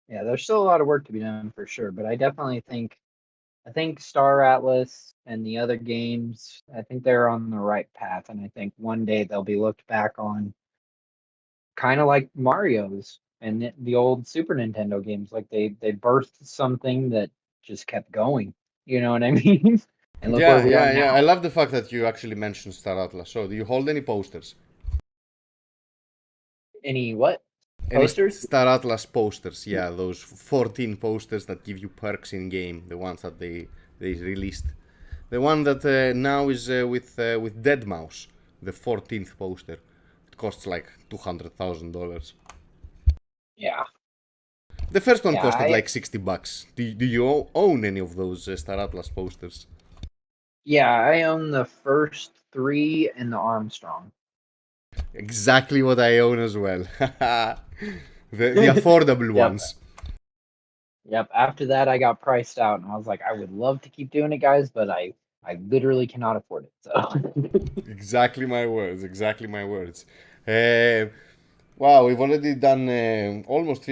yeah. There's still a lot of work to be done for sure, but I definitely think Star Atlas and the other games, I think they're on the right path, and I think one day they'll be looked back on kind of like Mario's and the old Super Nintendo games. Like they birthed something that just kept going. You know what I mean? And look where
Yeah,
we are
yeah, yeah. I
now.
love the fact that you actually mentioned Star Atlas. So do you hold any posters?
Any what
Any
posters?
Star Atlas posters? Yeah, those 14 posters that give you perks in game. The ones that they released. The one that now is with Dead Mouse, the 14th poster. It costs like $200,000.
Yeah,
The first one
yeah,
costed like $60. Do you own any of those Star Atlas posters?
I own the first three and the Armstrong.
Exactly what I own as well. The affordable
Yep,
ones.
yep. After that, I got priced out, and I was like, I would love to keep doing it, guys, but I literally cannot afford it. So
Exactly my words. Exactly my words. Uh, wow, we've already done almost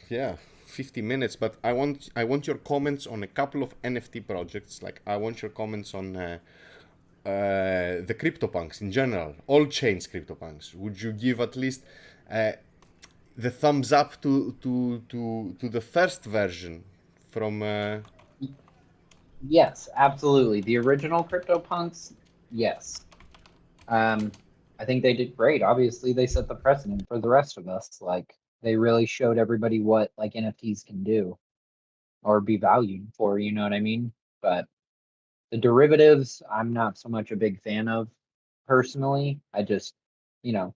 yeah 50 minutes, but I want your comments on a couple of NFT projects. Like I want your comments on the CryptoPunks in general, all chains CryptoPunks. Would you give at least uh, the thumbs up to the first version from?
yes, absolutely. The original CryptoPunks, yes. Um, I think they did great. Obviously, they set the precedent for the rest of us. Like they really showed everybody what like NFTs can do or be valued for, you know what I mean? But The derivatives, I'm not so much a big fan of personally. I just, you know,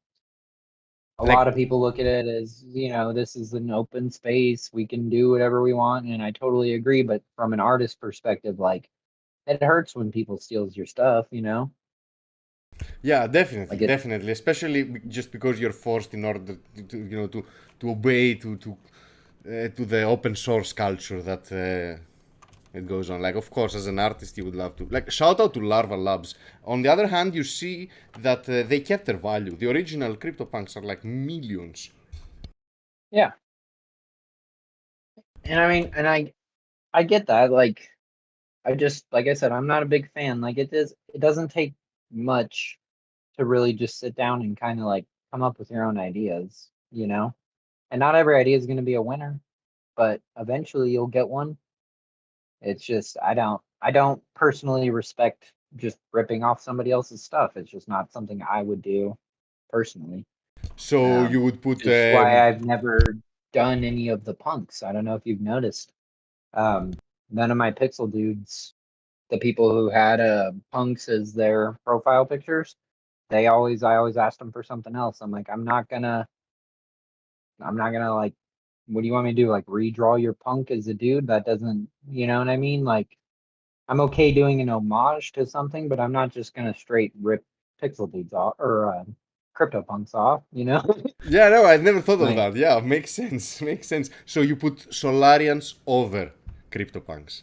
a
Like,
lot of people look at it as, this is an open space. We can do whatever we want. And I totally agree. But from an artist perspective, like it hurts when people steals your stuff.
yeah,
Like
definitely,
it,
definitely, especially just because you're forced in order to obey to the open source culture that it goes on. Like, of course, as an artist, you would love to. Like, shout out to Larva Labs. On the other hand, you see that they kept their value. The original CryptoPunks are like millions.
yeah. And I mean, I get that. Like, I just, like I said, I'm not a big fan. Like it doesn't take much to really just sit down and kind of like come up with your own ideas. And not every idea is going to be a winner, but eventually you'll get one. It's just I don't personally respect just ripping off somebody else's stuff. It's just not something I would do personally.
So you would put.
Which is why I've never done any of the punks. I don't know if you've noticed. None of my pixel dudes, the people who had punks as their profile pictures, I always asked them for something else. I'm like, I'm not gonna like, what do you want me to do? Like redraw your punk as a dude? That doesn't, you know what I mean? Like, I'm okay doing an homage to something, but I'm not just gonna straight rip pixel dudes off or crypto punks off.
Yeah, no, I'd never thought of
Like,
that. Yeah, makes sense. Makes sense. So you put Solarians over CryptoPunks.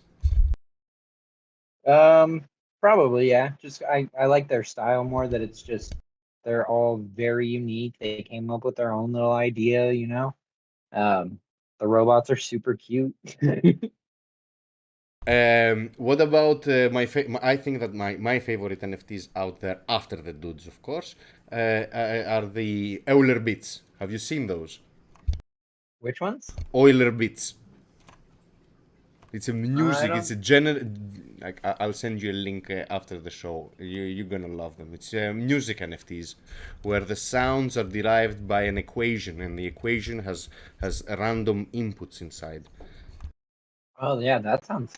um, probably, yeah. Just I like their style more, that it's just they're all very unique. They came up with their own little idea. Um, the robots are super cute.
What about I think that my favorite NFTs out there after the dudes, of course, are the Euler Bits. Have you seen those?
Which ones?
Euler Bits. It's a
I
music. It's
don't.
a general. Like, I'll send you a link after the show. You're gonna love them. It's music NFTs, where the sounds are derived by an equation, and the equation has random inputs inside.
Oh yeah, that sounds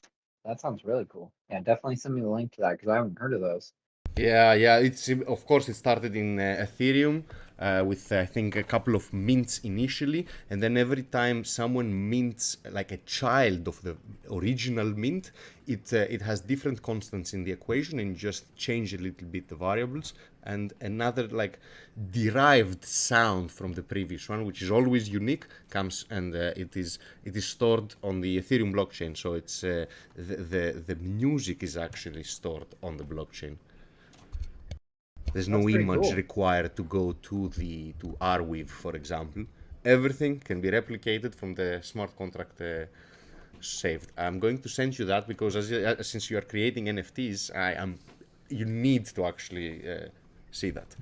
really cool. Yeah, definitely send me the link to that because I haven't heard of those.
Yeah, yeah. It's of course it started in Ethereum with I think a couple of mints initially, and then every time someone mints like a child of the original mint, it has different constants in the equation, and you just change a little bit the variables, and another like derived sound from the previous one, which is always unique, comes, and it is stored on the Ethereum blockchain. So it's the music is actually stored on the blockchain. There's
That's
no
pretty
image
cool.
required to go to Arweave, for example. Everything can be replicated from the smart contract saved. I'm going to send you that because since you are creating NFTs, you need to actually see that.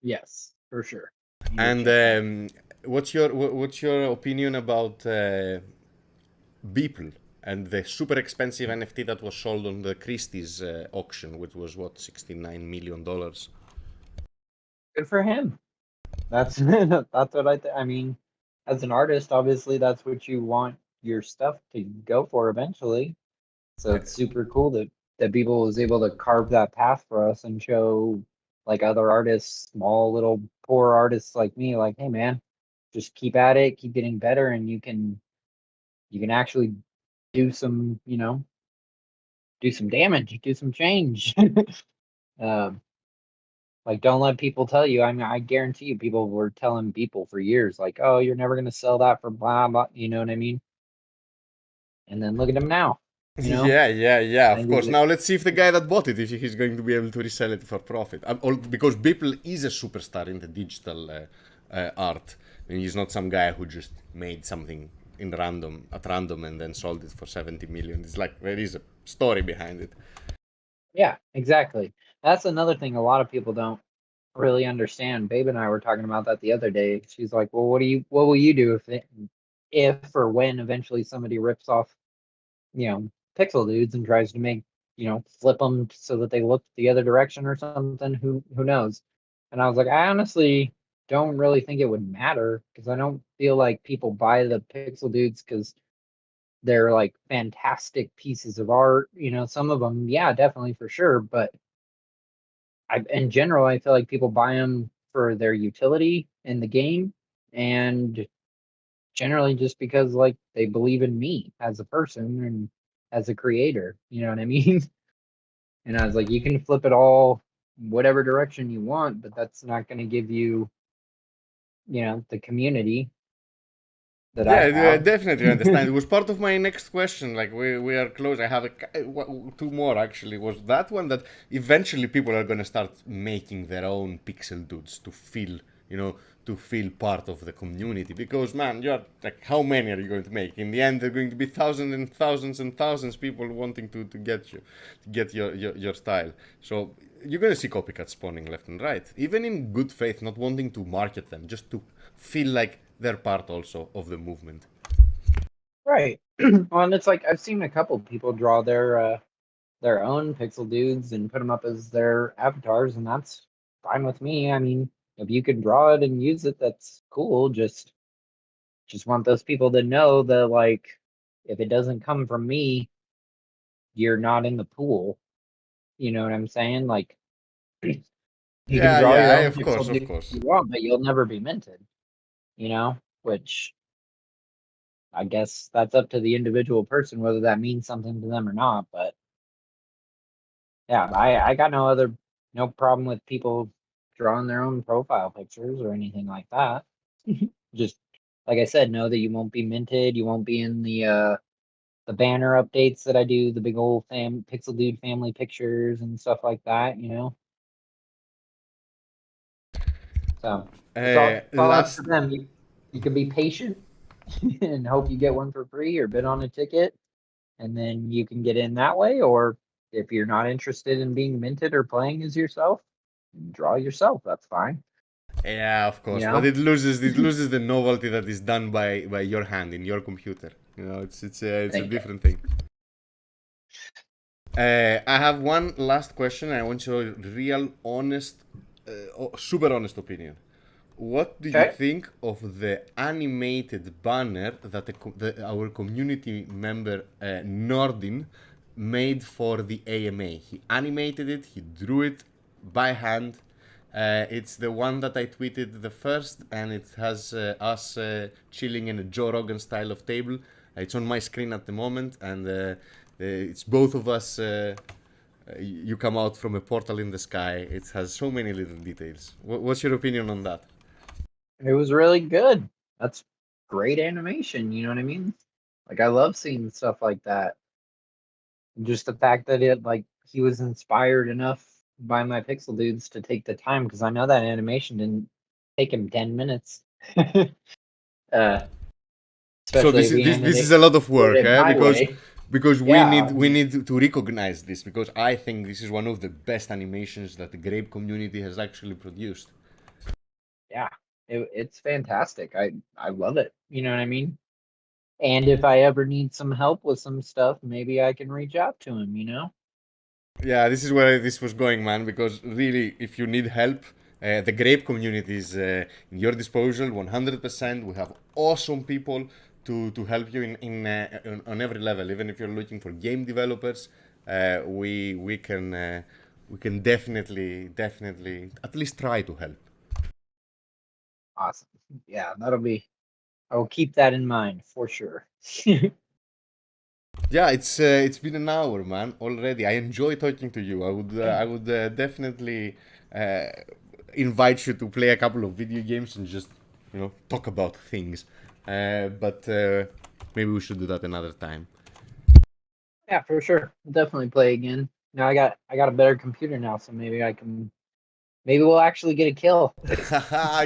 Yes, for sure. I need to
And
check that.
what's your opinion about Beeple and the super expensive NFT that was sold on the Christie's auction, which was what, $69 million?
Good for him. That's that's what I mean, as an artist, obviously that's what you want your stuff to go for eventually. So it's super cool that people was able to carve that path for us and show like other artists, small little poor artists like me, like, hey man, just keep at it, keep getting better, and you can actually do some damage, do some change. um, Like, don't let people tell you. I mean, I guarantee you, people were telling people for years, like, "Oh, you're never gonna sell that for blah blah." You know what I mean? And then look at them now. You know,
Yeah, yeah, yeah,
I
of
think
course. Now let's see if the guy that bought it, if he's going to be able to resell it for profit. Because Beeple is a superstar in the digital art. I mean, he's not some guy who just made something at random and then sold it for 70 million. It's like there is a story behind it.
yeah, exactly. That's another thing a lot of people don't really understand. Babe and I were talking about that the other day. She's like, "Well, what will you do if or when eventually somebody rips off, you know, pixel dudes and tries to flip them so that they look the other direction or something? Who knows?" And I was like, I honestly don't really think it would matter because I don't feel like people buy the pixel dudes because they're like fantastic pieces of art. You know, some of them, yeah, definitely for sure. But in general, I feel like people buy them for their utility in the game, and generally just because like they believe in me as a person and as a creator. You know what I mean? And I was like, you can flip it all whatever direction you want, but that's not going to give you, you know, the community that I
Yeah,
have.
definitely understand. It was part of my next question. Like we are close. I have two more actually. Was that one that eventually people are gonna start making their own pixel dudes to feel, you know, to feel part of the community. Because man, you're like, how many are you going to make? In the end, there are going to be thousands and thousands and thousands people wanting to get you, to get your style. So you're gonna see copycats spawning left and right, even in good faith, not wanting to market them, just to feel like they're part also of the movement.
Right. Well, and it's like I've seen a couple people draw their own pixel dudes and put them up as their avatars, and that's fine with me. I mean, if you can draw it and use it, that's cool. Just want those people to know that like if it doesn't come from me, you're not in the pool. You know what I'm saying? Like you can
Yeah,
draw your
yeah,
own
of course,
pixel
of
dude if
course.
you want, but you'll never be minted, you know? Which I guess that's up to the individual person whether that means something to them or not. But yeah, I got no problem with people drawing their own profile pictures or anything like that. Just like I said, know that you won't be minted, you won't be in the banner updates that I do, the big old pixel dude family pictures and stuff like that, you know. So it's all up to
Last,
them. You can be patient and hope you get one for free or bid on a ticket, and then you can get in that way. Or if you're not interested in being minted or playing as yourself, draw yourself. That's fine.
yeah, of
You
course, but
know.
it loses the novelty that is done by your hand in your computer. You know, it's a
Thank you.
different thing. I have one last question. I want your real, honest, super honest opinion. What do you
Okay.
think of the animated banner that our community member Nordin made for the AMA? He animated it, he drew it by hand. It's the one that I tweeted the first, and it has us chilling in a Joe Rogan style of table. It's on my screen at the moment, and it's both of us. You come out from a portal in the sky. It has so many little details. What's your opinion on that?
It was really good. That's great animation. You know what I mean? Like I love seeing stuff like that. Just the fact that it like he was inspired enough by my pixel dudes to take the time because I know that animation didn't take him 10 minutes. uh,
So
especially if he
this is
animated
a lot of work,
it
eh?
my
Because
way.
we
Yeah,
need
I
we
mean,
need to recognize this because I think this is one of the best animations that the Grape community has actually produced.
yeah, it's fantastic. I love it. You know what I mean? And if I ever need some help with some stuff, maybe I can reach out to him, you know?
Yeah, this is where this was going, man. Because really, if you need help, the Grape community is in your disposal, 100%. We have awesome people to help you on every level. Even if you're looking for game developers, we can definitely at least try to help.
Awesome. Yeah, I will keep that in mind for sure.
Yeah, it's been an hour, man. Already, I enjoy talking to you. I would definitely uh, invite you to play a couple of video games and just talk about things. But maybe we should do that another time.
Yeah, for sure. Definitely play again. Now I got a better computer now, so maybe we'll actually get a kill.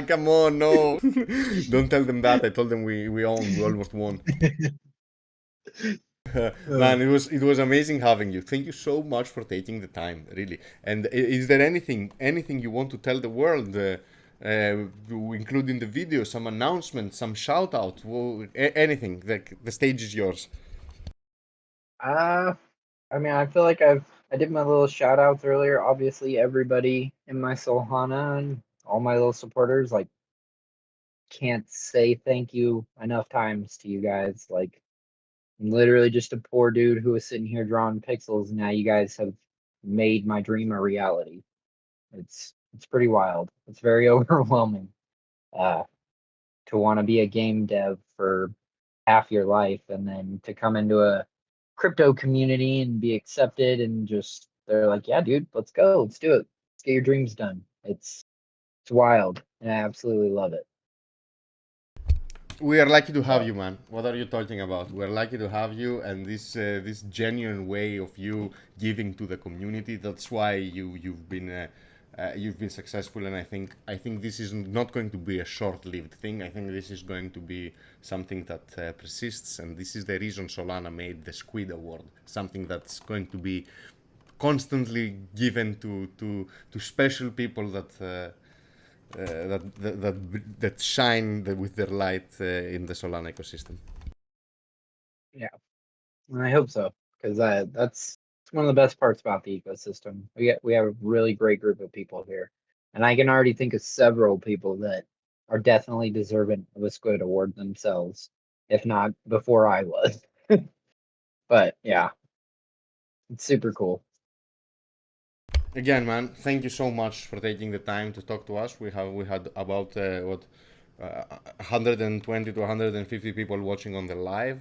Come on, no! Don't tell them that. I told them we almost won.
Uh,
Man, it was amazing having you. Thank you so much for taking the time, really. And is there anything you want to tell the world, to include in the video, some announcement, some shout out, anything? The stage is yours.
uh, I mean, I feel like I did my little shout outs earlier. Obviously, everybody in my Solana and all my little supporters, like, can't say thank you enough times to you guys. Like, I'm literally just a poor dude who was sitting here drawing pixels, and now you guys have made my dream a reality. It's pretty wild. It's very overwhelming uh, to want to be a game dev for half your life, and then to come into a crypto community and be accepted, and just they're like, yeah, dude, let's go, let's do it, let's get your dreams done. It's wild, and I absolutely love it.
We are lucky to have
So
you, man. What are you talking about? We're lucky to have you, and this genuine way of you giving to the community. That's why you've been successful, and I think this is not going to be a short-lived thing. I think this is going to be something that persists, and this is the reason Solana made the Squid Award, something that's going to be constantly given to special people that shine with their light in the Solana ecosystem.
yeah, and I hope so, because that's it's one of the best parts about the ecosystem. We have a really great group of people here, and I can already think of several people that are definitely deserving of a Squid Award themselves, if not before I was. But yeah, it's super cool.
Again, man, thank you so much for taking the time to talk to us. We had about 120 to 150 people watching on the live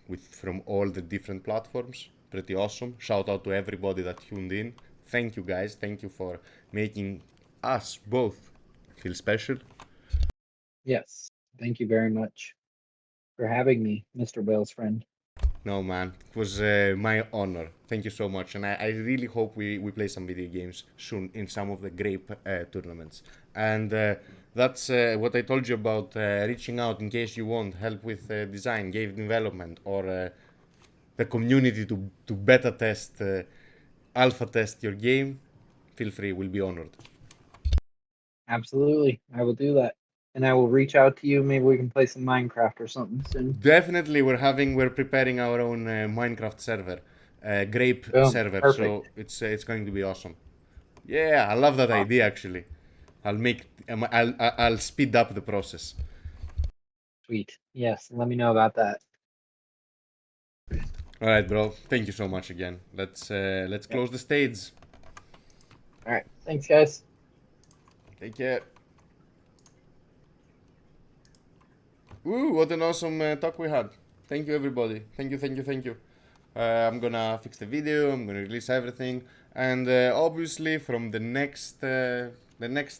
with from all the different platforms. Pretty awesome. Shout out to everybody that tuned in. Thank you guys. Thank you for making us both feel special.
Yes, thank you very much for having me, Mr. Whale's friend.
No, man, it was my honor. Thank you so much, and I really hope we play some video games soon in some of the grape tournaments. And that's what I told you about reaching out in case you want help with design, game development, or the community to beta test, alpha test your game. Feel free, we'll be honored.
Absolutely, I will do that, and I will reach out to you. Maybe we can play some Minecraft or something soon.
Definitely, we're preparing our own Minecraft server, grape
Boom,
server. So
perfect.
it's going to be awesome. Yeah, I love that idea
Awesome.
actually. I'll speed up the process.
Sweet. Yes, let me know about that.
All right, bro. Thank you so much again. Let's
Yep.
close the stage.
All right. Thanks, guys.
Take care. Ooh, what an awesome talk we had. Thank you, everybody. Thank you. I'm gonna fix the video. I'm gonna release everything, and obviously, from the next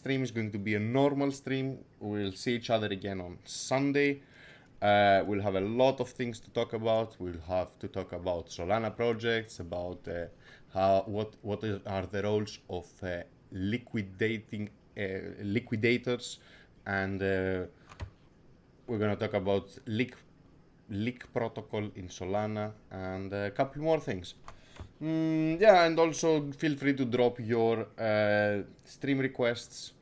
stream is going to be a normal stream. We'll see each other again on Sunday. We'll have a lot of things to talk about. We'll have to talk about Solana projects, about are the roles of liquidating liquidators, and we're gonna talk about leak protocol in Solana and a couple more things. Yeah, and also feel free to drop your stream requests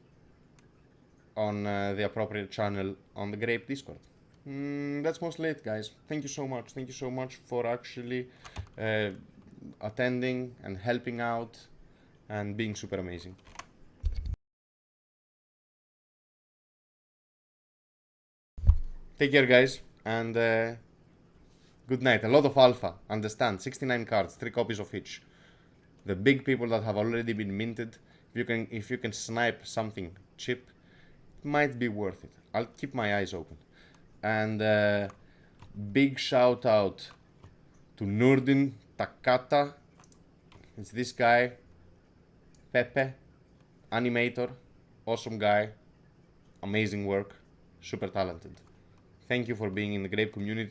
on the appropriate channel on the Grape Discord. That's mostly it, guys. Thank you so much. Thank you so much for actually uh, attending and helping out and being super amazing. Take care, guys, and good night. A lot of alpha. Understand? 69 cards, 3 copies of each. The big people that have already been minted. If you can snipe something cheap, it might be worth it. I'll keep my eyes open. And big shout out to Nurdin Takata. It's this guy, Pepe, animator, awesome guy, amazing work, super talented. Thank you for being in the Grape community.